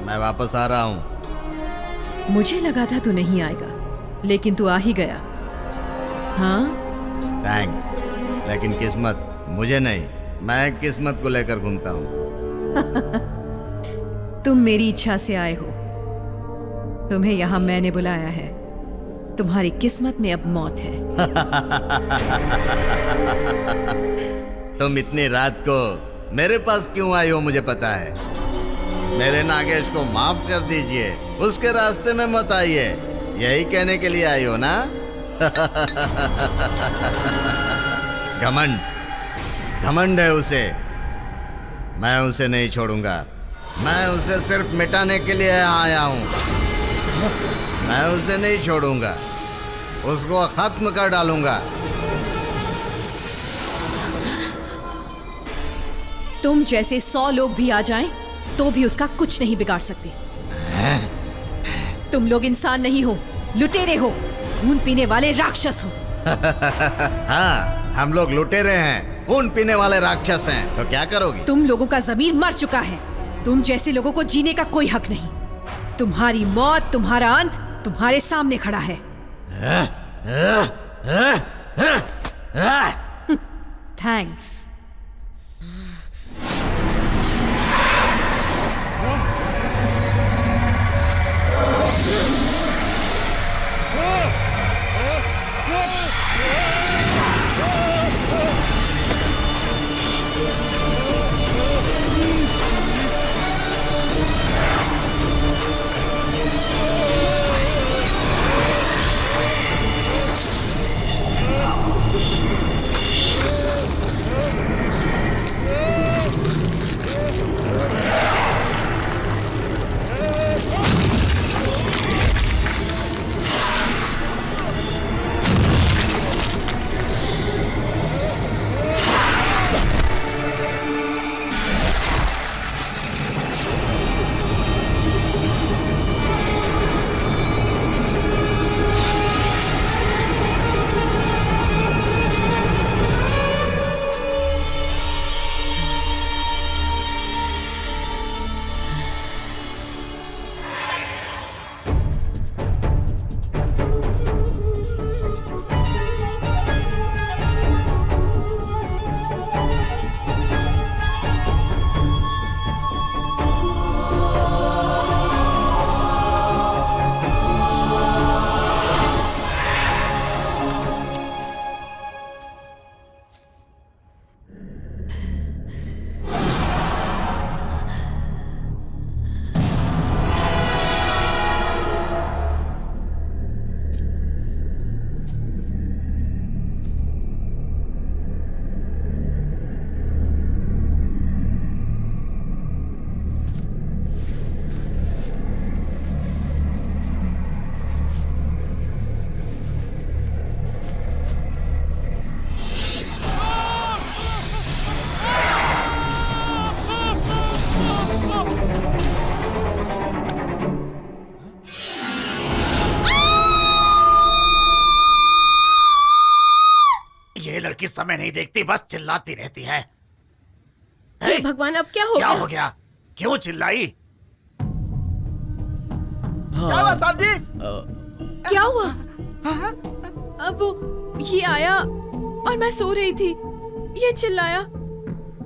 मैं वापस आ रहा हूँ। मुझे लगा था तू नहीं आएगा, लेकिन तू आ ही गया। हाँ, थैंक्स। लेकिन किस्मत मुझे नहीं, मैं किस्मत को लेकर घूमता हूँ। तुम मेरी इच्छा से आए हो, तुम्हें यहाँ मैंने बुलाया है। तुम्हारी किस्मत में अब मौत है। तुम इतनी रात को मेरे पास क्यों आई हो मुझे पता है। मेरे नागेश को माफ कर दीजिए, उसके रास्ते में मत आइए, यही कहने के लिए आई हो ना? घमंड है उसे, मैं उसे नहीं छोड़ूंगा। मैं उसे सिर्फ मिटाने के लिए आया हूं। मैं उसे नहीं छोड़ूंगा, उसको खत्म कर डालूंगा। तुम जैसे 100 लोग भी आ जाएं, तो भी उसका कुछ नहीं बिगाड़ सकते। तुम लोग इंसान नहीं हो, लुटेरे हो, खून पीने वाले राक्षस हो। हाँ, हम लोग लुटेरे हैं, खून पीने वाले राक्षस हैं। तो क्या करोगी? तुम लोगों का ज़मीर मर चुका है। तुम जैसे लोगों को जीने का कोई हक नहीं। तुम्हारी मौत, तुम्हारा अंत तुम्हारे सामने खड़ा है। थैंक्स। ये लड़की समय नहीं देखती, बस चिल्लाती रहती है। हे भगवान, अब क्या हो क्या गया? हो गया? क्यों चिल्लाई? क्या हुआ साहब जी? क्या हुआ? अब वो ये आया और मैं सो रही थी, ये चिल्लाया,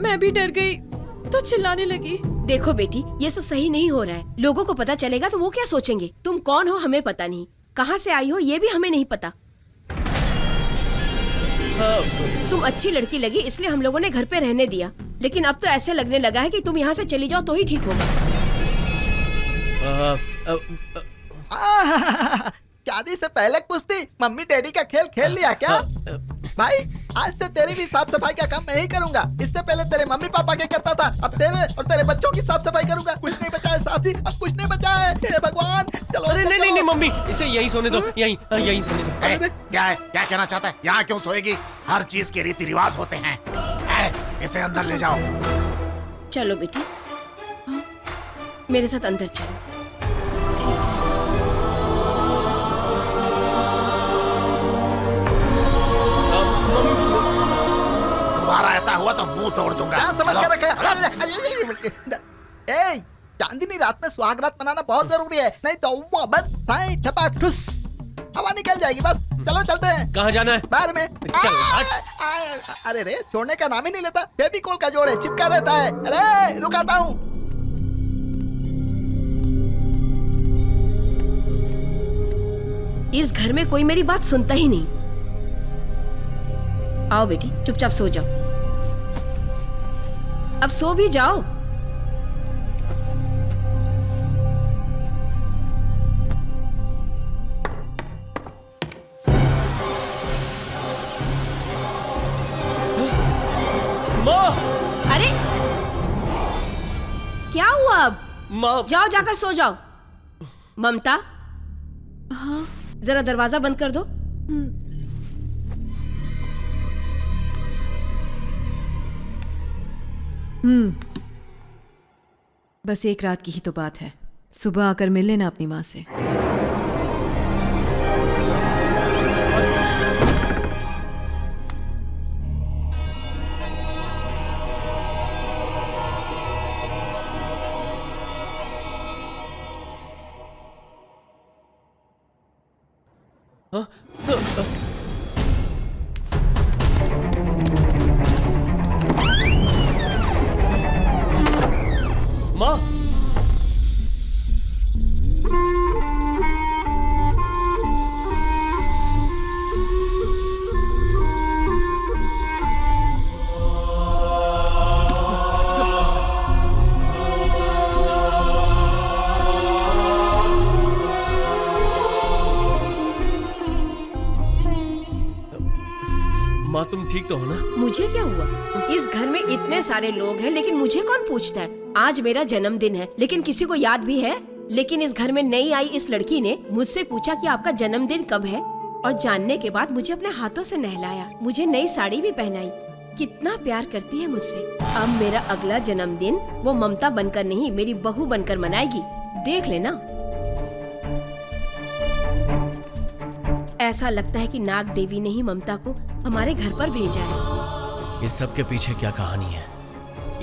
मैं भी डर गई तो चिल्लाने लगी। देखो बेटी, ये सब सही नहीं हो रहा है। लोगों को पता चलेगा तो वो क्या सोचेंगे? तुम कौन हो हमें पता नहीं, कहाँ से आई हो ये भी हमें नहीं पता। तुम अच्छी लड़की लगी इसलिए हम लोगों ने घर पे रहने दिया, लेकिन अब तो ऐसे लगने लगा है कि तुम यहाँ से चली जाओ तो ही ठीक होगा। शादी से पहले कुश्ती मम्मी डैडी का खेल खेल लिया क्या? भाई आज से तेरी भी साफ सफाई का काम मैं ही करूंगा। इससे पहले तेरे मम्मी पापा के करता था, अब तेरे और तेरे बच्चों की साफ सफाई करूंगा। कुछ नहीं बचा है साहब जी, अब कुछ नहीं बचा है। हे भगवान, चलो। अरे नहीं नहीं नहीं मम्मी, इसे यहीं सोने दो, यहीं सोने दो। क्या है? क्या कहना चाहता है? यहाँ क्यों सोएगी? हर चीज के रीति रिवाज होते हैं। इसे अंदर ले जाओ। चलो बेटी, मेरे साथ अंदर चलो। दोबारा ऐसा हुआ तो मुंह तोड़ दूंगा। क्या समझ कर रखा? ए, चांदनी रात में सुहाग रात मनाना बहुत जरूरी है, नहीं तो वो बस साई ठपाक ठुस हवा निकल जाएगी। बस चलो चलते हैं। कहाँ जाना है? बाहर में। अरे रे, छोड़ने का नाम ही नहीं लेता। फेविकोल का जोड़ है, चिपका रहता है। अरे रुकाता हूँ। इस घर में कोई मेरी बात सुनता ही नहीं। आओ बेटी, चुपचाप सो जाओ। अब सो भी जाओ। माँ! अरे क्या हुआ? अब माँ! जाओ, जाकर सो जाओ। ममता, हाँ, जरा दरवाजा बंद कर दो। बस एक रात की ही तो बात है, सुबह आकर मिल लेना अपनी माँ से। माँ! माँ तुम ठीक तो हो ना? मुझे क्या हुआ? इस घर में इतने सारे लोग हैं लेकिन मुझे कौन पूछता है? आज मेरा जन्मदिन है लेकिन किसी को याद भी है? लेकिन इस घर में नई आई इस लड़की ने मुझसे पूछा कि आपका जन्मदिन कब है, और जानने के बाद मुझे अपने हाथों से नहलाया, मुझे नई साड़ी भी पहनाई। कितना प्यार करती है मुझसे। अब मेरा अगला जन्मदिन वो ममता बनकर नहीं, मेरी बहू बनकर मनाएगी, देख लेना। ऐसा लगता है कि नाग देवी ने ही ममता को हमारे घर पर भेजा है। इस सब के पीछे क्या कहानी है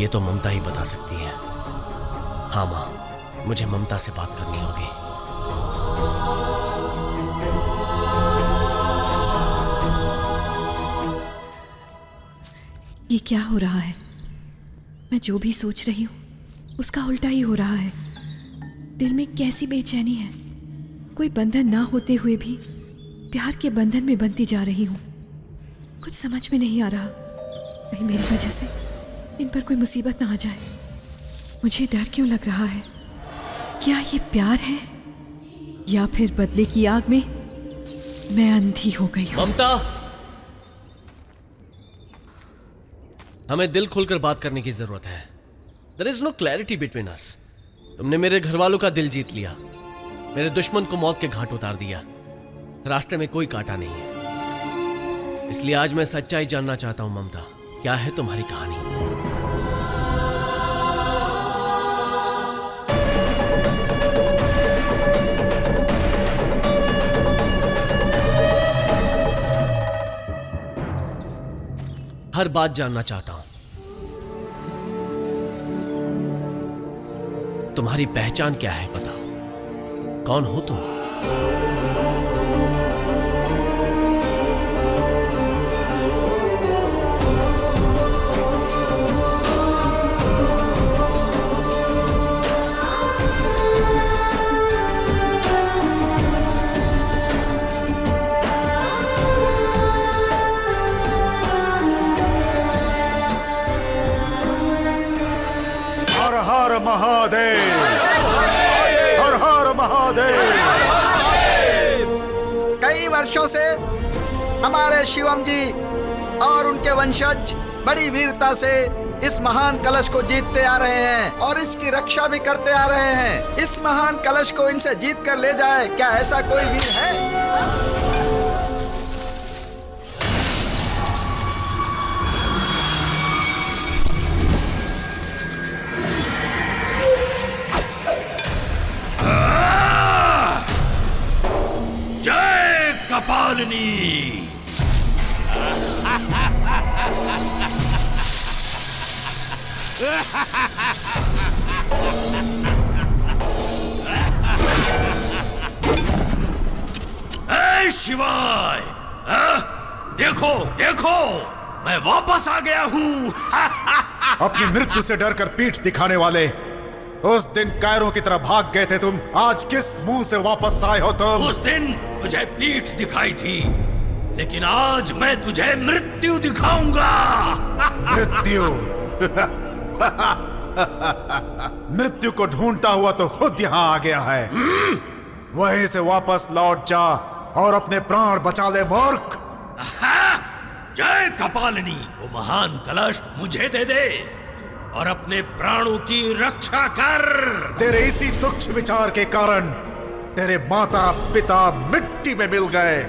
ये तो ममता ही बता सकती है। हाँ माँ, मुझे ममता से बात करनी होगी। ये क्या हो रहा है? मैं जो भी सोच रही हूँ उसका उल्टा ही हो रहा है। दिल में कैसी बेचैनी है, कोई बंधन ना होते हुए भी प्यार के बंधन में बंधती जा रही हूँ। कुछ समझ में नहीं आ रहा, कहीं मेरी वजह से इन पर कोई मुसीबत ना आ जाए। मुझे डर क्यों लग रहा है? क्या ये प्यार है या फिर बदले की आग में मैं अंधी हो गई हूँ? ममता, हमें दिल खोलकर बात करने की जरूरत है। There is no clarity between us. तुमने मेरे घर वालों का दिल जीत लिया, मेरे दुश्मन को मौत के घाट उतार दिया, रास्ते में कोई कांटा नहीं है। इसलिए आज मैं सच्चाई जानना चाहता हूं ममता, क्या है तुम्हारी कहानी? हर बात जानना चाहता हूं। तुम्हारी पहचान क्या है बताओ, कौन हो तुम? हर हर महादेव, हर हर महादेव। कई वर्षों से हमारे शिवम जी और उनके वंशज बड़ी वीरता से इस महान कलश को जीतते आ रहे हैं और इसकी रक्षा भी करते आ रहे हैं। इस महान कलश को इनसे जीत कर ले जाए, क्या ऐसा कोई वीर है? जय कपालिनी। शिवाय, देखो देखो, मैं वापस आ गया हूँ। अपनी मृत्यु से डरकर पीठ दिखाने वाले, उस दिन कायरों की तरह भाग गए थे तुम, आज किस मुंह से वापस आए हो तुम? उस दिन तुझे पीठ दिखाई थी, लेकिन आज मैं तुझे मृत्यु दिखाऊंगा। मृत्यु? मृत्यु को ढूंढता हुआ तो खुद यहाँ आ गया है। वहीं से वापस लौट जा और अपने प्राण बचा ले मूर्ख। जय कपालिनी, वो महान कलश मुझे दे दे और अपने प्राणों की रक्षा कर। तेरे इसी तुच्छ विचार के कारण तेरे माता पिता मिट्टी में मिल गए।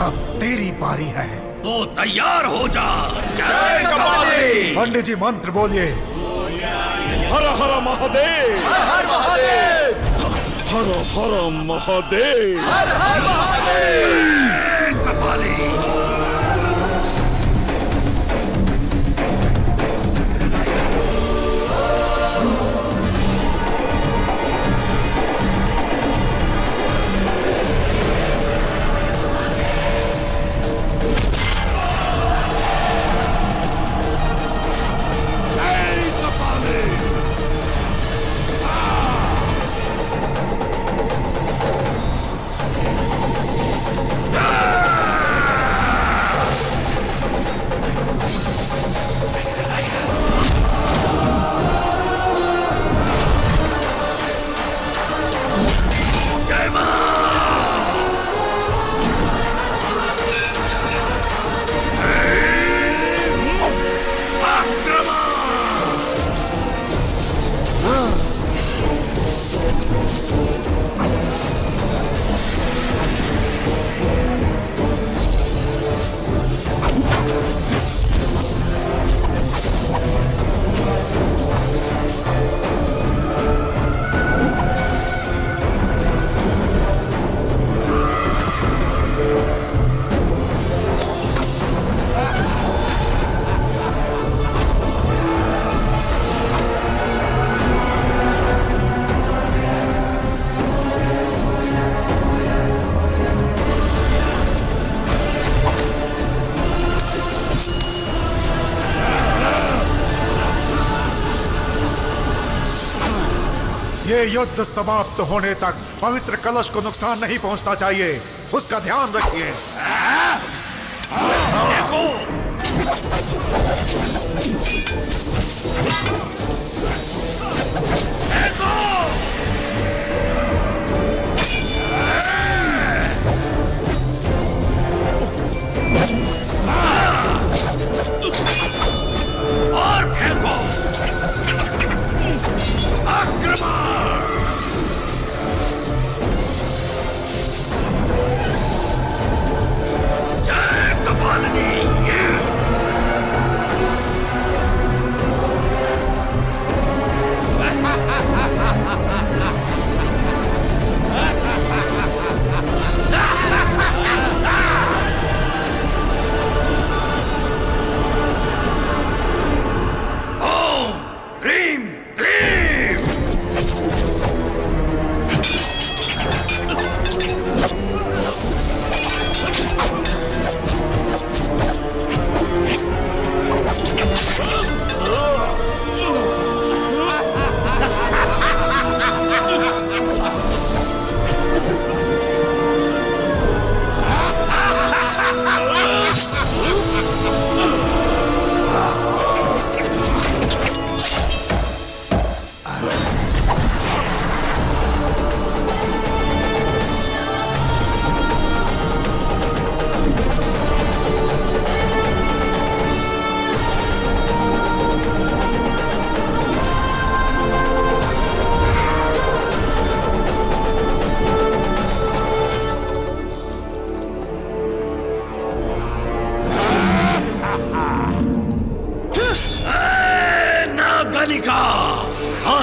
अब तेरी बारी है, तो तैयार हो जा। जय कपालिनी। पंडित जी मंत्र बोलिए। हर हर महादेव, हर हर महादेव, हर हर महादेव, हर हर महादेव। कपाली। ये युद्ध समाप्त होने तक पवित्र कलश को नुकसान नहीं पहुंचना चाहिए, उसका ध्यान रखिए। देखो। और फेंको। आक्रमण। जय कपालिनी।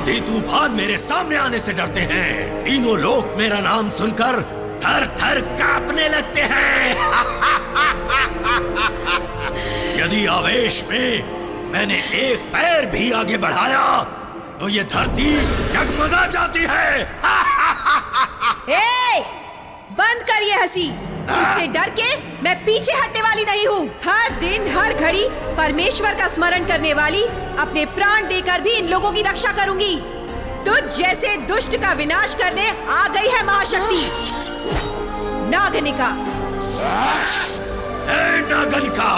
आंधी तूफान मेरे सामने आने से डरते हैं। तीनों लोग मेरा नाम सुनकर थर थर कांपने लगते हैं। यदि आवेश में मैंने एक पैर भी आगे बढ़ाया तो ये धरती डगमगा जाती है। ए, बंद कर ये हंसी। तुझसे डर के मैं पीछे हटने वाली नहीं हूँ। हर दिन हर घड़ी परमेश्वर का स्मरण करने वाली अपने प्राण देकर भी इन लोगों की रक्षा करूंगी। तुझ जैसे दुष्ट का विनाश करने आ गई है महाशक्ति नागनिका। नागनिका,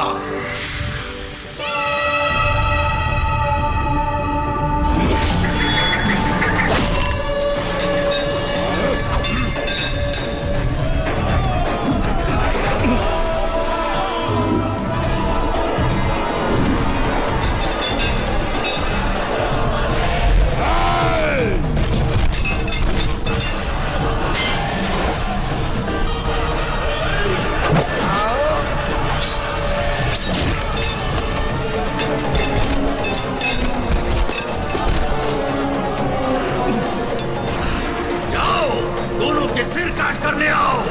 सिर काट कर ले आओ।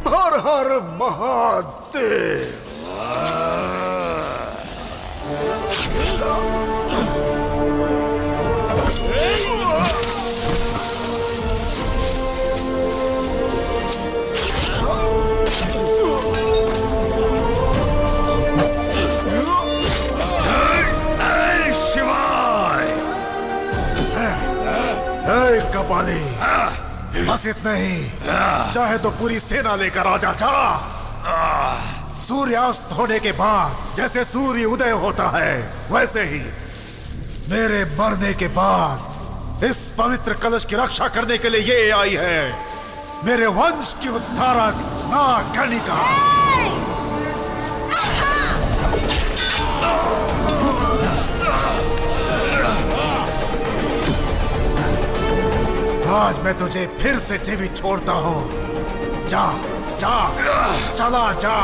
हर हर महादेव। कपाली, बस इतना ही। चाहे तो पूरी सेना लेकर आ जा। सूर्यास्त होने के बाद जैसे सूर्य उदय होता है वैसे ही मेरे मरने के बाद इस पवित्र कलश की रक्षा करने के लिए ये आई है मेरे वंश की उद्धारक नागनिका। आज मैं तुझे फिर से जीवित छोड़ता हूँ। जा जा, चला जा।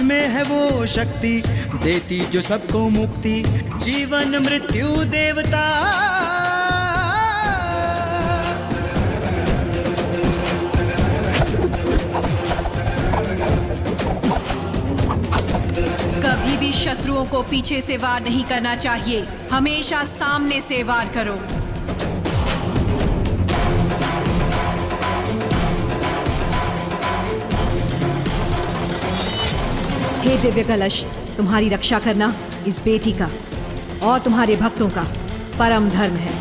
में है वो शक्ति देती जो सबको मुक्ति, जीवन मृत्यु देवता। कभी भी शत्रुओं को पीछे से वार नहीं करना चाहिए, हमेशा सामने से वार करो। ये दिव्य कलश तुम्हारी रक्षा करना इस बेटी का और तुम्हारे भक्तों का परम धर्म है।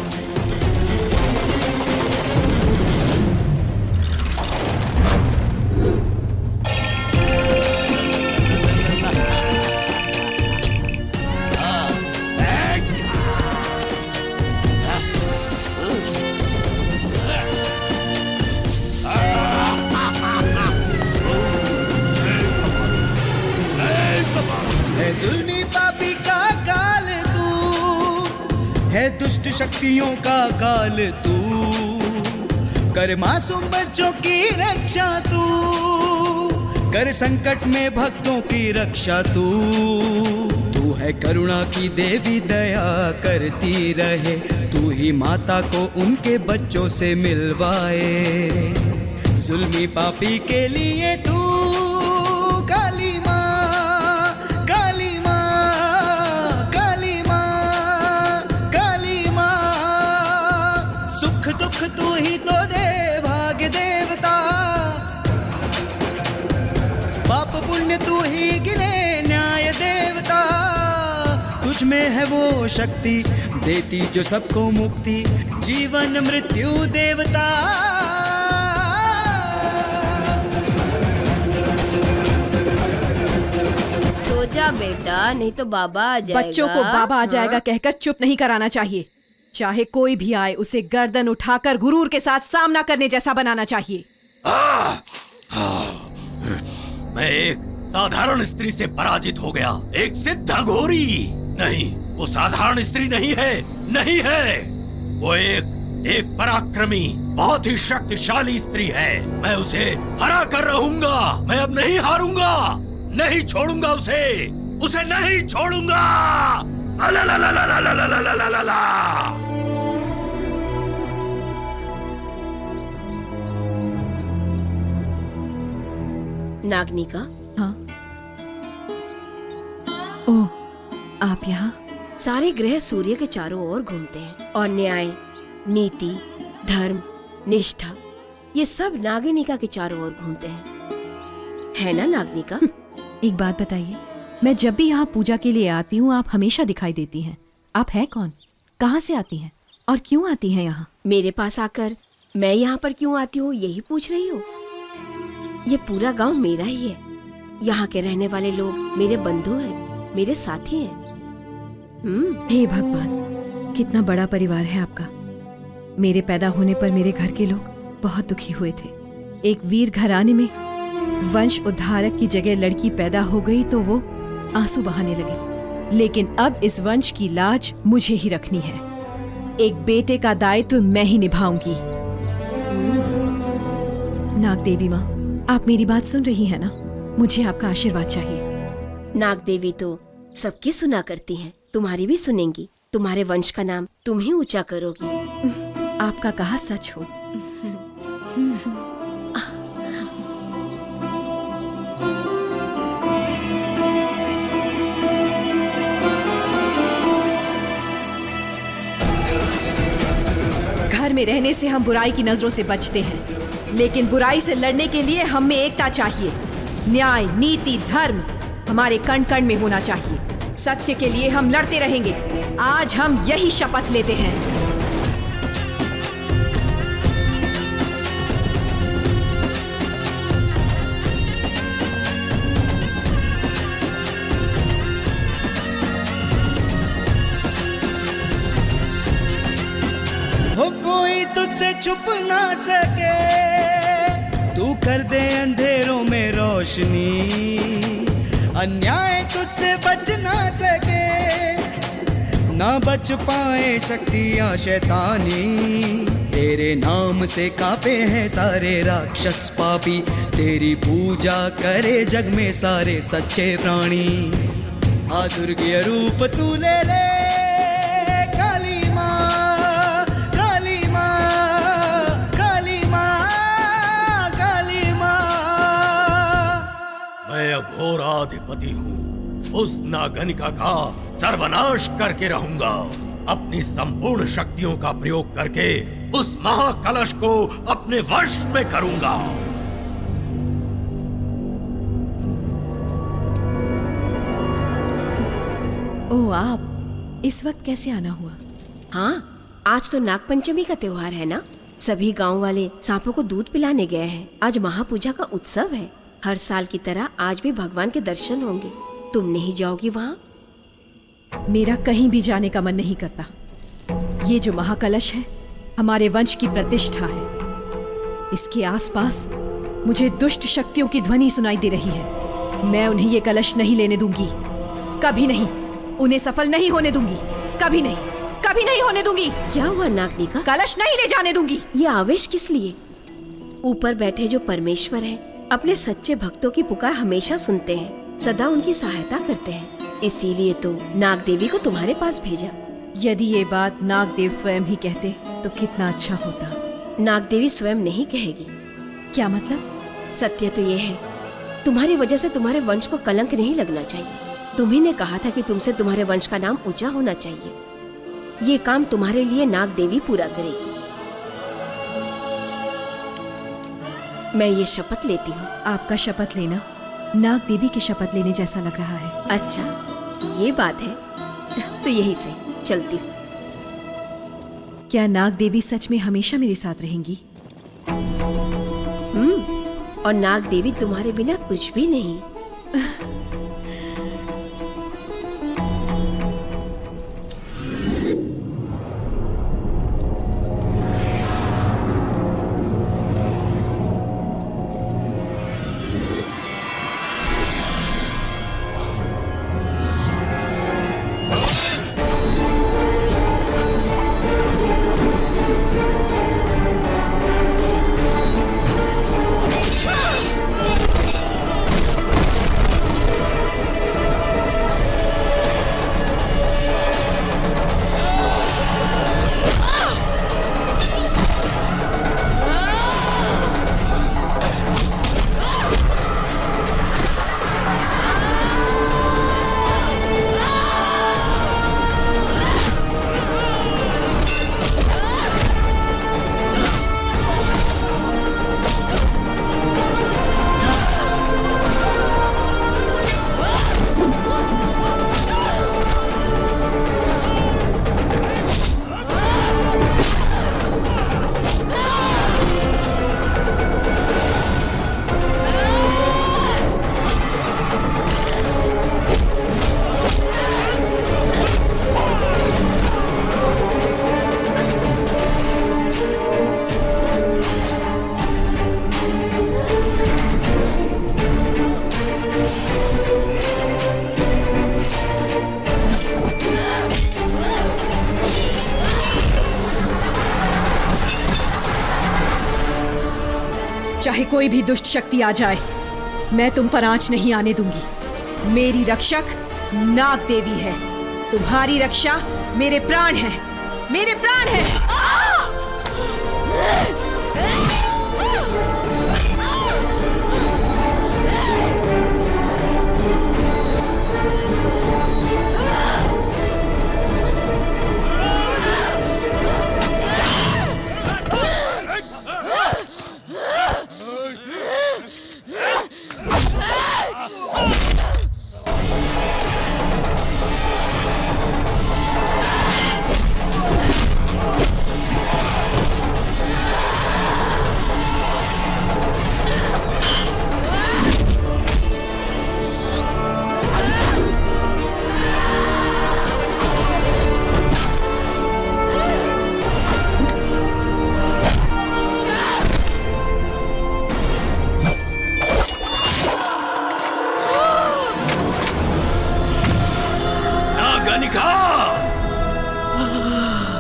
है जुल्मी पापी का काल तू, है दुष्ट शक्तियों का काल तू, कर मासूम बच्चों की रक्षा तू, कर संकट में भक्तों की रक्षा तू। तू है करुणा की देवी, दया करती रहे, तू ही माता को उनके बच्चों से मिलवाए। जुल्मी पापी के लिए तू काली माँ, काली माँ, काली माँ, काली माँ। सुख दुख तू ही तो दे भाग्य देवता, पाप पुण्य तू ही गिने न्याय देवता। तुझ में है वो शक्ति देती जो सबको मुक्ति, जीवन मृत्यु देवता। सो जा बेटा, नहीं तो बाबा आ जाएगा। बच्चों को बाबा आ जाएगा हाँ? कहकर चुप नहीं कराना चाहिए। चाहे कोई भी आए उसे गर्दन उठाकर गुरूर के साथ सामना करने जैसा बनाना चाहिए। मैं एक साधारण स्त्री से पराजित हो गया, एक सिद्ध अघोरी। नहीं, वो साधारण स्त्री नहीं है, नहीं है। वो एक पराक्रमी, बहुत ही शक्तिशाली स्त्री है। मैं उसे हरा कर रहूंगा। मैं अब नहीं हारूंगा, नहीं छोड़ूंगा उसे नहीं छोड़ूंगा। अलालालालालालालालालाला। नागनी का? हाँ। ओह, आप यहाँ? सारे ग्रह सूर्य के चारों ओर घूमते हैं और न्याय, नीति, धर्म, निष्ठा, ये सब नागिनिका के चारों ओर घूमते हैं, है ना नागनिका? एक बात बताइए, मैं जब भी यहाँ पूजा के लिए आती हूँ आप हमेशा दिखाई देती हैं। आप हैं कौन, कहाँ से आती हैं और क्यों आती हैं यहाँ? मेरे पास आकर मैं यहाँ पर क्यों आती हूँ यही पूछ रही हो? ये पूरा गांव मेरा ही है। यहाँ के रहने वाले लोग मेरे बंधु हैं, मेरे साथी हैं। हे भगवान, कितना बड़ा परिवार है आपका। मेरे पैदा होने पर मेरे घर के लोग बहुत दुखी हुए थे। एक वीर घराने में वंश उद्धारक की जगह लड़की पैदा हो गई तो वो आंसू बहाने लगे। लेकिन अब इस वंश की लाज मुझे ही रखनी है। एक बेटे का दायित्व मैं ही निभाऊंगी। नाग देवी माँ, आप मेरी बात सुन रही हैं ना? मुझे आपका आशीर्वाद चाहिए। नाग देवी तो सबकी सुना करती हैं, तुम्हारी भी सुनेंगी। तुम्हारे वंश का नाम तुम ही ऊंचा करोगी। आपका कहा सच हो। घर में रहने से हम बुराई की नजरों से बचते हैं, लेकिन बुराई से लड़ने के लिए हम में एकता चाहिए। न्याय, नीति, धर्म हमारे कण कण में होना चाहिए। सत्य के लिए हम लड़ते रहेंगे। आज हम यही शपथ लेते हैं। हो कोई तुझसे छुप ना सके, तू कर दे अंधेरों में रोशनी। अन्याय तुझसे बच ना सके, ना बच पाए शक्तियां शैतानी। तेरे नाम से काफे हैं सारे राक्षस पापी, तेरी पूजा करे जग में सारे सच्चे प्राणी। आ दुर्गीय रूप तू ले ले, घोराधिपति हूँ, उस नागनिका का सर्वनाश करके रहूंगा। अपनी संपूर्ण शक्तियों का प्रयोग करके उस महाकलश को अपने वश में करूंगा। ओह, आप इस वक्त कैसे आना हुआ? हाँ, आज तो नागपंचमी का त्योहार है ना। सभी गांव वाले सांपों को दूध पिलाने गए हैं। आज महापूजा का उत्सव है। हर साल की तरह आज भी भगवान के दर्शन होंगे। तुम नहीं जाओगी वहाँ? मेरा कहीं भी जाने का मन नहीं करता। ये जो महाकलश है हमारे वंश की प्रतिष्ठा है। इसके आसपास मुझे दुष्ट शक्तियों की ध्वनि सुनाई दे रही है। मैं उन्हें ये कलश नहीं लेने दूंगी, कभी नहीं। उन्हें सफल नहीं होने दूंगी, कभी नहीं, कभी नहीं होने दूंगी। क्या हुआ नागनिका? कलश नहीं ले जाने दूंगी। ये आवेश किस लिए? ऊपर बैठे जो परमेश्वर हैं, अपने सच्चे भक्तों की पुकार हमेशा सुनते हैं, सदा उनकी सहायता करते हैं। इसीलिए तो नाग देवी को तुम्हारे पास भेजा। यदि ये बात नागदेव स्वयं ही कहते तो कितना अच्छा होता। नाग देवी स्वयं नहीं कहेगी। क्या मतलब? सत्य तो ये है, तुम्हारी वजह से तुम्हारे वंश को कलंक नहीं लगना चाहिए। तुम्ही ने कहा था कि तुमसे तुम्हारे वंश का नाम ऊंचा होना चाहिए। ये काम तुम्हारे लिए नाग देवी पूरा करेगी। मैं ये शपथ लेती हूँ। आपका शपथ लेना नाग देवी की शपथ लेने जैसा लग रहा है। अच्छा, ये बात है तो यही से चलती हूँ। क्या नाग देवी सच में हमेशा मेरे साथ रहेंगी? और नाग देवी तुम्हारे बिना कुछ भी नहीं। चाहे कोई भी दुष्ट शक्ति आ जाए, मैं तुम पर आंच नहीं आने दूंगी। मेरी रक्षक नाग देवी है। तुम्हारी रक्षा मेरे प्राण है, मेरे प्राण है।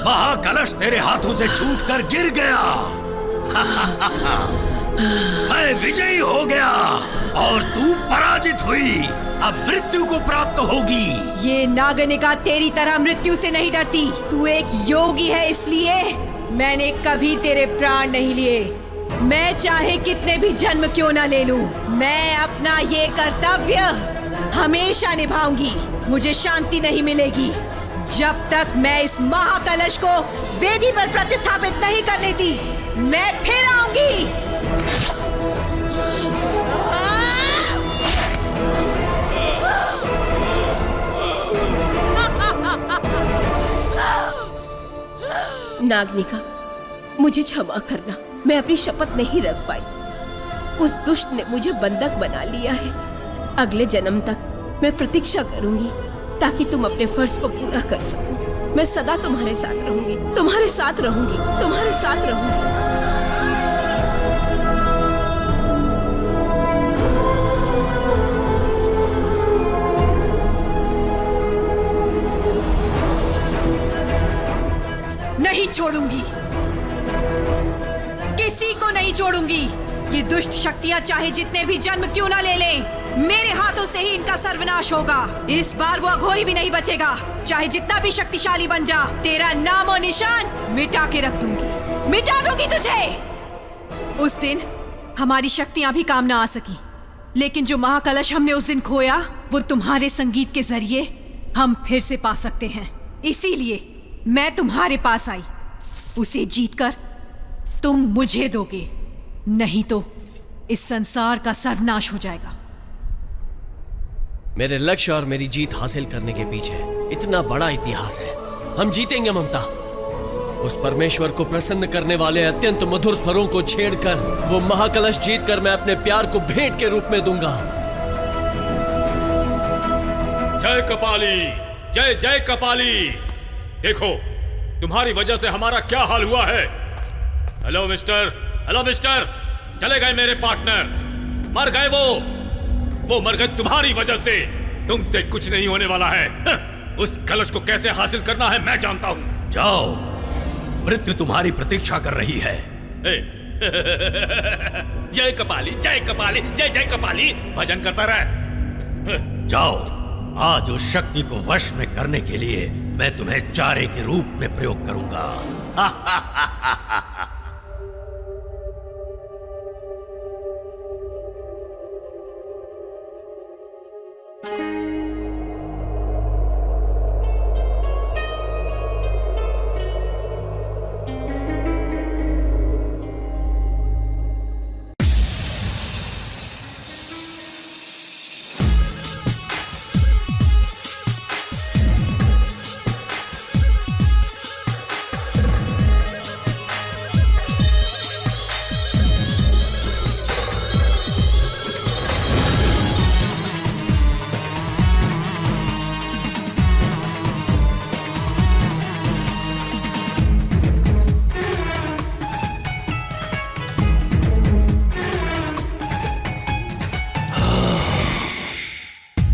महाकलश तेरे हाथों से छूटकर गिर गया। मैं विजयी हो गया और तू पराजित हुई। अब मृत्यु को प्राप्त होगी। ये नागनिका तेरी तरह मृत्यु से नहीं डरती। तू एक योगी है, इसलिए मैंने कभी तेरे प्राण नहीं लिए। मैं चाहे कितने भी जन्म क्यों ना ले लूं, मैं अपना ये कर्तव्य हमेशा निभाऊंगी। मुझे शांति नहीं मिलेगी जब तक मैं इस महाकलश को वेदी पर प्रतिस्थापित नहीं कर लेती। मैं फिर आऊंगी। नागनिका, मुझे क्षमा करना, मैं अपनी शपथ नहीं रख पाई। उस दुष्ट ने मुझे बंधक बना लिया है। अगले जन्म तक मैं प्रतीक्षा करूंगी ताकि तुम अपने फर्ज को पूरा कर सको। मैं सदा तुम्हारे साथ रहूंगी, तुम्हारे साथ रहूंगी, तुम्हारे साथ रहूंगी। नहीं छोड़ूंगी, किसी को नहीं छोड़ूंगी। ये दुष्ट शक्तियां चाहे जितने भी जन्म क्यों ना ले लें, मेरे हाथों से ही इनका सर्वनाश होगा। इस बार वो अघोरी भी नहीं बचेगा, चाहे जितना भी शक्तिशाली बन जा। तेरा नाम और निशान मिटा के रख दूंगी, मिटा दूंगी तुझे। उस दिन हमारी शक्तियां भी काम ना आ सकी, लेकिन जो महाकलश हमने उस दिन खोया, वो तुम्हारे संगीत के जरिए हम फिर से पा सकते हैं। इसीलिए मैं तुम्हारे पास आई। उसे जीतकर तुम मुझे दोगे, नहीं तो इस संसार का सर्वनाश हो जाएगा। मेरे लक्ष्य और मेरी जीत हासिल करने के पीछे इतना बड़ा इतिहास है। हम जीतेंगे ममता। उस परमेश्वर को प्रसन्न करने वाले अत्यंत मधुर स्वरों को छेड़कर वो महाकलश जीतकर मैं अपने प्यार को भेंट के रूप में दूंगा। जय कपाली, जय जय कपाली। देखो तुम्हारी वजह से हमारा क्या हाल हुआ है। हेलो मिस्टर, हेलो मिस्टर, चले गए मेरे पार्टनर, मर गए वो मर गए तुम्हारी वजह से। तुमसे कुछ नहीं होने वाला है। उस कलश को कैसे हासिल करना है मैं जानता हूं। जाओ, मृत्यु तुम्हारी प्रतीक्षा कर रही है। जय कपाली, जय कपाली, जय जय कपाली, भजन करता रहे। जाओ, आज उस शक्ति को वश में करने के लिए मैं तुम्हें चारे के रूप में प्रयोग करूंगा।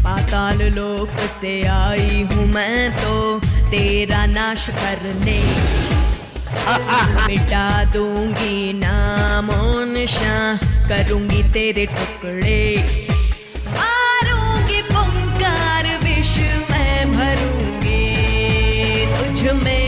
पाताल लोक से आई हूँ मैं तो तेरा नाश करने। मिटा दूंगी नाम और निशान, करूंगी तेरे टुकड़े। मारूंगी पुंकार, विष मैं भरूंगी तुझ में।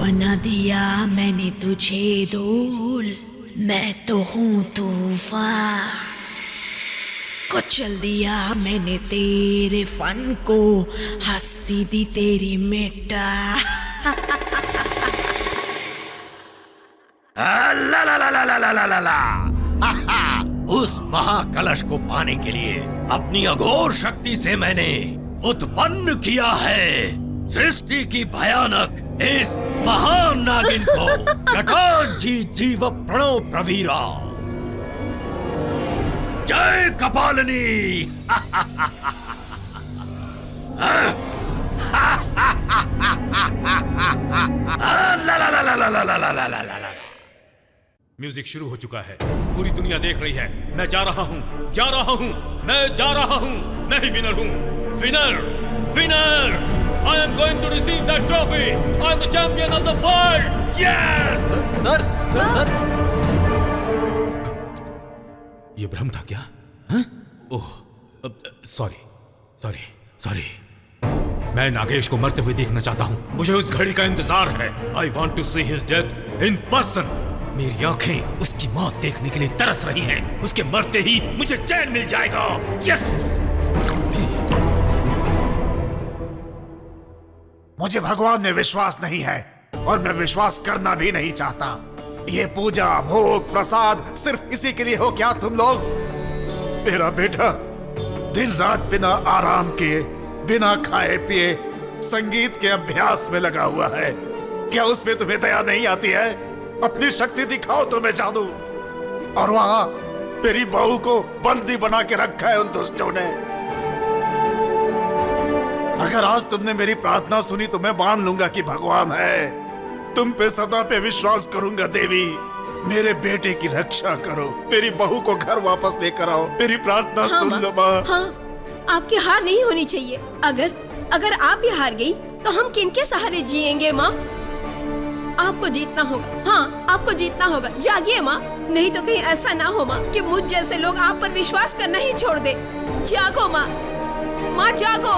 बना दिया मैंने तुझे धूल, मैं तो हूँ तूफान। कुचल दिया मैंने तेरे फन को, हस्ती दी तेरी मिटा। ला ला ला ला ला ला ला ला। उस महाकलश को पाने के लिए अपनी अघोर शक्ति से मैंने उत्पन्न किया है सृष्टि की भयानक इस महान नागिन को। जटाजी जीव प्रणव प्रवीरा, जय कपालिनी। ला ला ला ला ला ला ला ला ला ला ला। म्यूजिक शुरू हो चुका है, पूरी दुनिया देख रही है। मैं जा रहा हूँ, जा रहा हूँ, मैं जा रहा हूँ। मैं ही विनर हूँ। Winner, winner. I am going to receive that trophy. I am the champion of the world. Yes. Sir, sir. ये भ्रम था क्या? हाँ? ओह, सॉरी, सॉरी, सॉरी। मैं नागेश को मरते हुए देखना चाहता हूँ। मुझे उस घड़ी का इंतजार है। I want to see his death in person. मेरी आंखें उसकी मौत देखने के लिए तरस रही हैं। उसके मरते ही मुझे चैन मिल जाएगा। यस। मुझे भगवान में विश्वास नहीं है और मैं विश्वास करना भी नहीं चाहता। ये पूजा, भोग, प्रसाद सिर्फ इसी के लिए हो क्या तुम लोग? मेरा बेटा दिन रात बिना आराम किए, बिना खाए पिए संगीत के अभ्यास में लगा हुआ है। क्या उसमें तुम्हें दया नहीं आती है? अपनी शक्ति दिखाओ तो मैं जानूं। और वहां मेरी बहू को बंदी बना के रखा है उन दुष्टों ने। अगर आज तुमने मेरी प्रार्थना सुनी तो मैं मान लूंगा कि भगवान है। तुम पे सदा पे विश्वास करूंगा देवी। मेरे बेटे की रक्षा करो, मेरी बहू को घर वापस लेकर आओ। मेरी प्रार्थना सुन लो माँ। हाँ, आपकी हार नहीं होनी चाहिए। अगर आप भी हार गई तो हम किनके सहारे जिएंगे माँ? आपको जीतना होगा। हाँ, आपको जीतना होगा। जागिए माँ, नहीं तो कहीं ऐसा ना हो माँ कि मुझ जैसे लोग आप पर विश्वास करना ही छोड़ दे। जागो माँ, माँ जागो,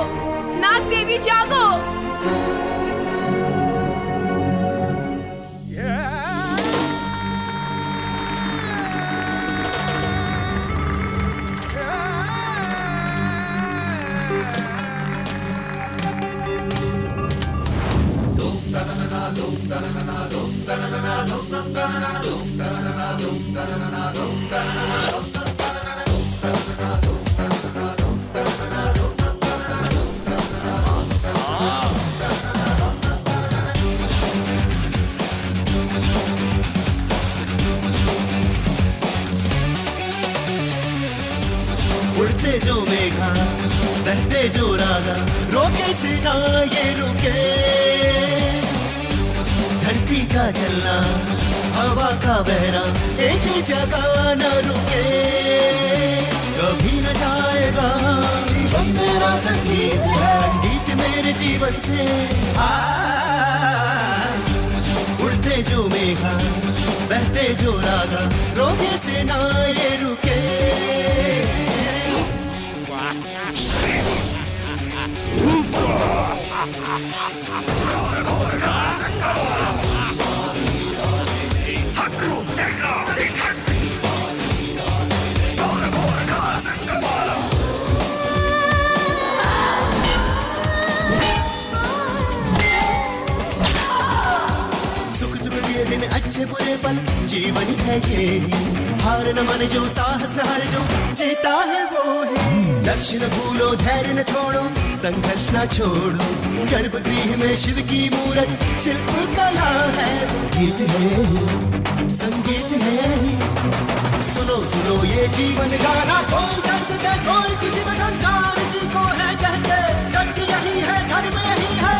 नाग देवी जागो। उड़ते जो मेघा, बहते जो रागा, रोके से ना ये रुके। धरती का चलना, हवा का बहना, एक ही जगह न रुके। कभी न जाएगा जीवन मेरा संगीत है, संगीत मेरे जीवन से। उड़ते जो मेघा, बहते जो रागा, रोके से ना ये रुके। सुख दुख दिए दिन, अच्छे बुरे पल, जीवन है ये ही। हार न माने जो, साहस न हारे जो, जीता है वो है। लक्ष्य न भूलो, धैर्य न छोड़ो, संघर्ष न छोड़ो। गर्भगृह में शिव की मूरत, शिल्प कला है। गीत है, संगीत है। सुनो सुनो ये जीवन गाना, कोई दर्द दे, कोई खुशी में संसार इसी को है कहते। सत्य यही है, धर्म यही है।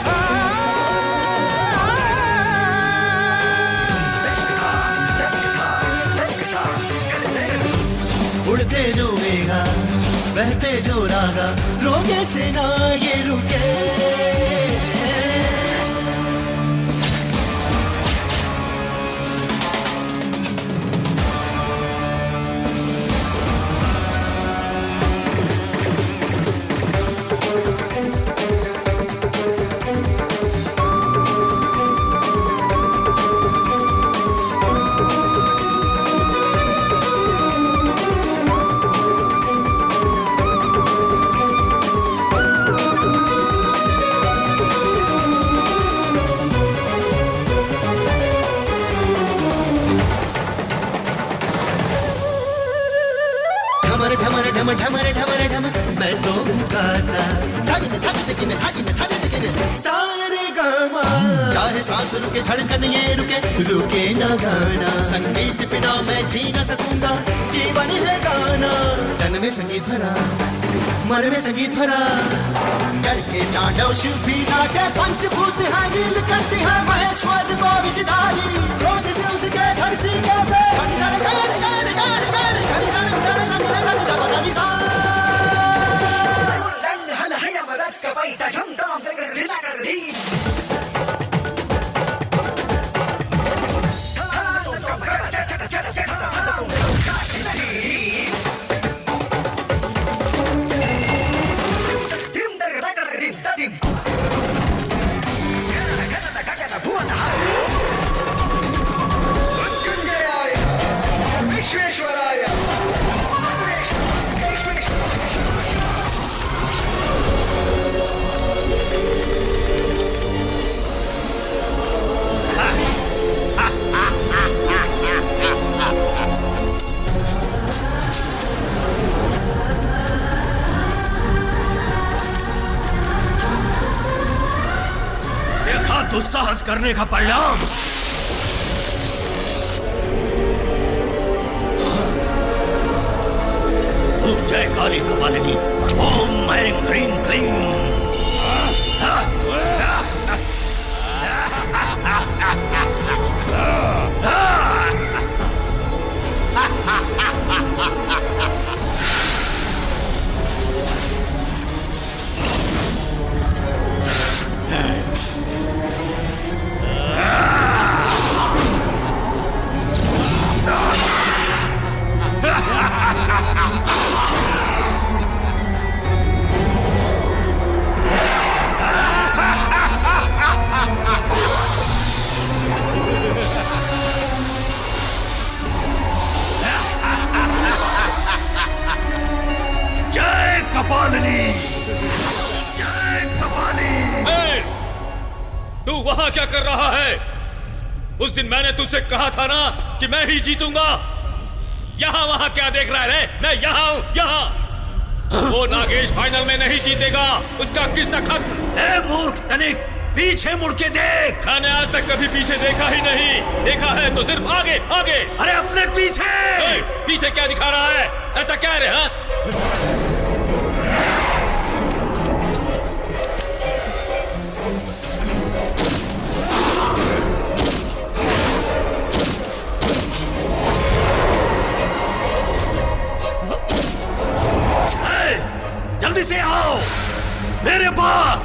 बहते जो मेघा, बहते जो रागा, रोके से ना ये रुके। ढमर ढमर ढमर ढमर मैं तो गाता, सारे गामा, चाहे सांस रुके धड़कन ये रुके, रुके ना गाना। संगीत बिना मैं जी ना सकूंगा, जीवन है गाना। तन में संगीत भरा, मन में संगीत भरा, करके तांडव शिव भी नाचे। पंचभूत है नील कंठ है महेश्वर को विषधारी, क्रोध से उसके धरती के पे दुस्साहस करने का परिणाम। ओम जय काली कपालिनी, ओम ऐं ह्रीं क्लीं। तू वहां क्या कर रहा है? उस दिन मैंने तुझसे कहा था ना कि मैं ही जीतूंगा। यहाँ वहां क्या देख रहा है? मैं यहाँ हूँ, यहाँ। वो नागेश फाइनल में नहीं जीतेगा, उसका किस्सा खत्म। ए मूर्ख तनिक, पीछे मुड़ के देख। मैंने आज तक कभी पीछे देखा ही नहीं, देखा है तो सिर्फ आगे आगे। अरे अपने पीछे। पीछे क्या दिखा रहा है? ऐसा क्या रहे? हाँ? जल्दी से आओ मेरे पास।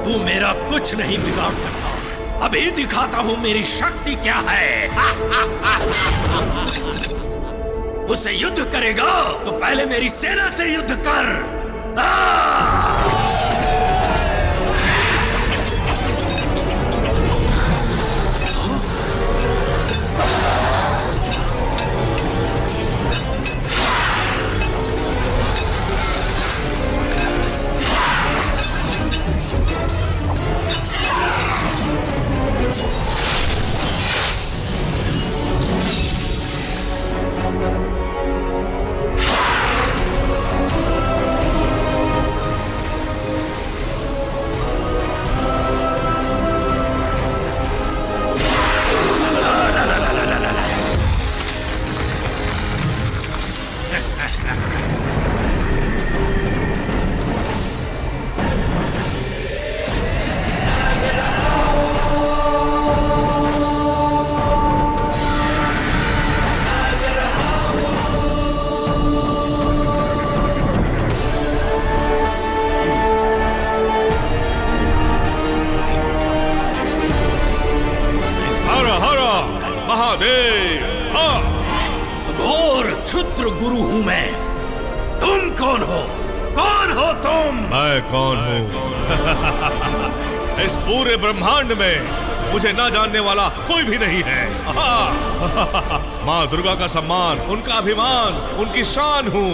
तू मेरा कुछ नहीं बिगाड़ सकता। अभी दिखाता हूं मेरी शक्ति क्या है। उससे युद्ध करेगा तो पहले मेरी सेना से युद्ध कर। महादेव। हाँ। घोर क्षुद्र गुरु हूँ मैं। तुम कौन हो? कौन हो तुम? मैं कौन हूँ? इस पूरे ब्रह्मांड में मुझे ना जानने वाला कोई भी नहीं है। माँ दुर्गा का सम्मान, उनका अभिमान, उनकी शान हूँ।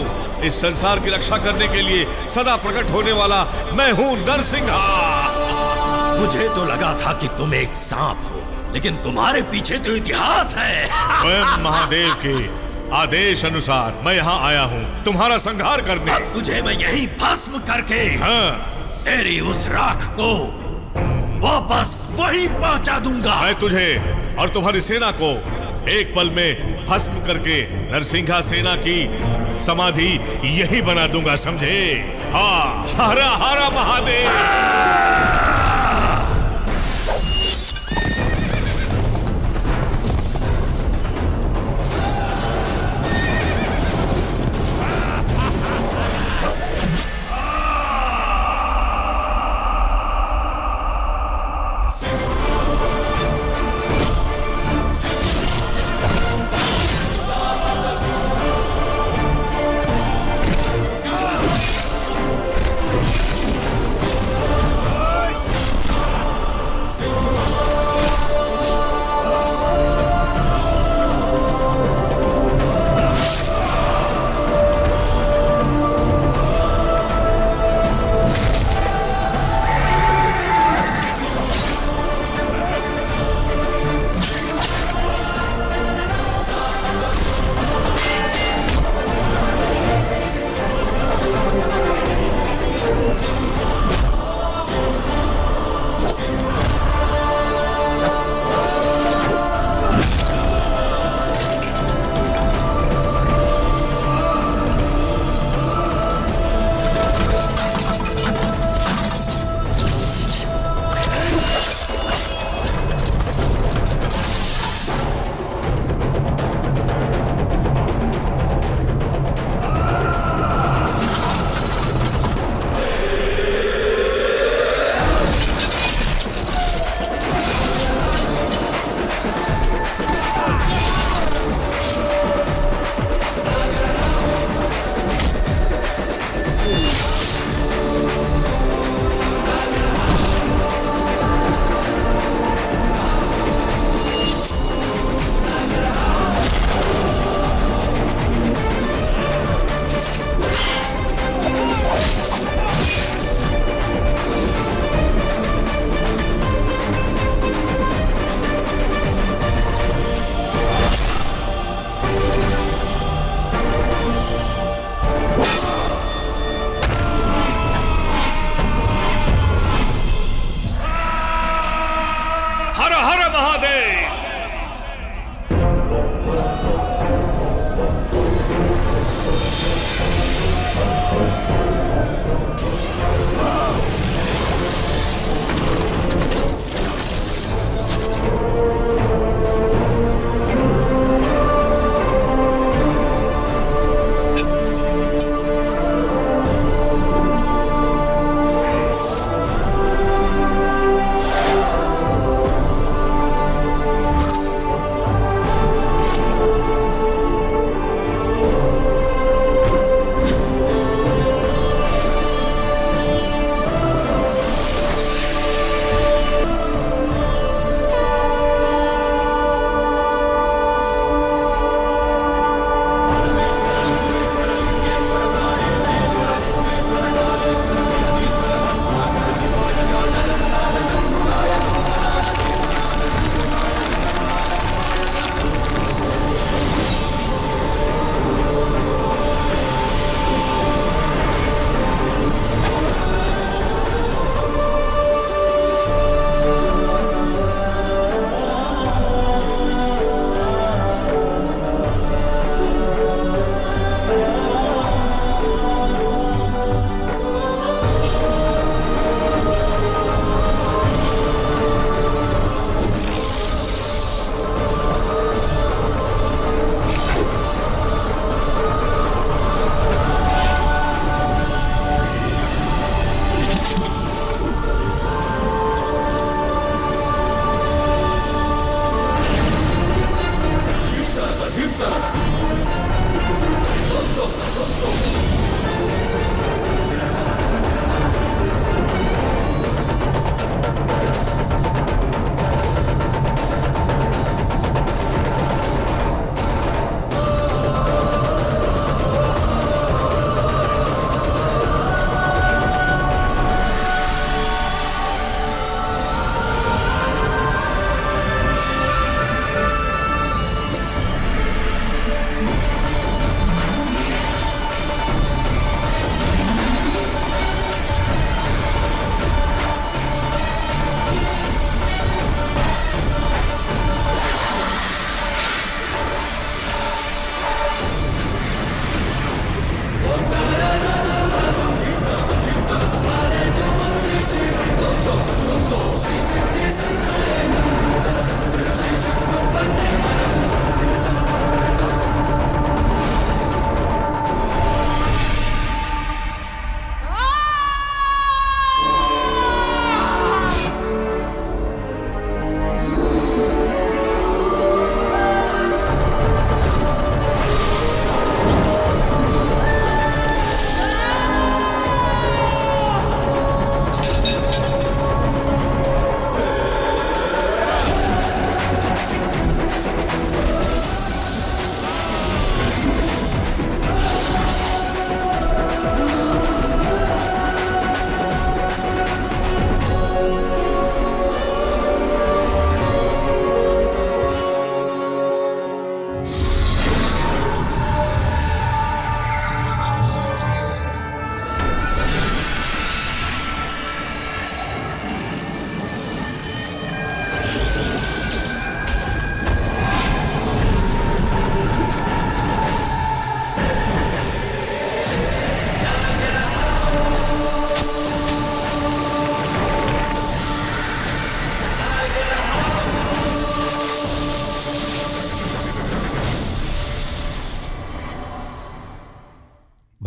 इस संसार की रक्षा करने के लिए सदा प्रकट होने वाला मैं हूँ नरसिंहा। मुझे तो लगा था कि तुम एक सांप हो, लेकिन तुम्हारे पीछे तो इतिहास है। स्वयं महादेव के आदेश अनुसार मैं यहाँ आया हूँ तुम्हारा संहार करने। अब तुझे मैं यही भस्म करके तेरी उस राख को वापस वहीं पहुंचा दूंगा। मैं तुझे और तुम्हारी सेना को एक पल में भस्म करके नरसिंहा सेना की समाधि यही बना दूंगा, समझे? हाँ, हरा हरा महादेव।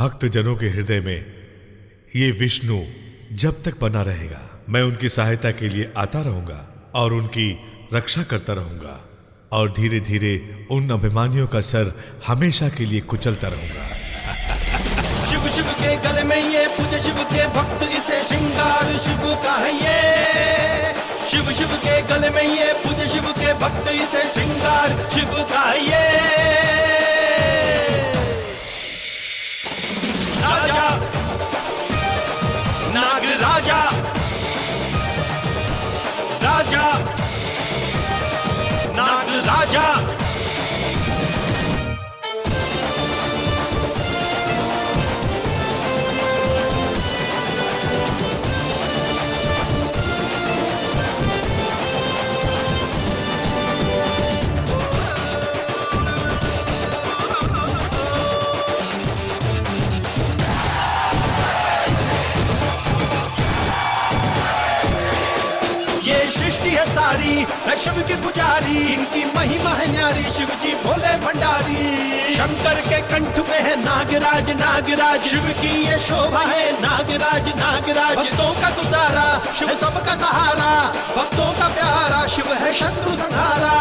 भक्त जनों के हृदय में ये विष्णु जब तक बना रहेगा, मैं उनकी सहायता के लिए आता रहूंगा और उनकी रक्षा करता रहूंगा और धीरे धीरे उन अभिमानियों का सर हमेशा के लिए कुचलता रहूंगा। शिव शिव के गले में ये पूजे शिव के भक्त, इसे श्रृंगार शिव का है ये। शिव शिव के गले में ये पूजे शिव के भक्त, इसे श्रृंगार शिव का है ये। राजा नाग राजा, राजा नाग राजा। सारी है शिव की पुजारी, इनकी महिमा है न्यारी, शिव जी भोले भंडारी। शंकर के कंठ में है नागराज नागराज, शिव की ये शोभा है नागराज नागराज। भक्तों का गुजारा शिव सबका सहारा, भक्तों का प्यारा शिव है शत्रु संहारा।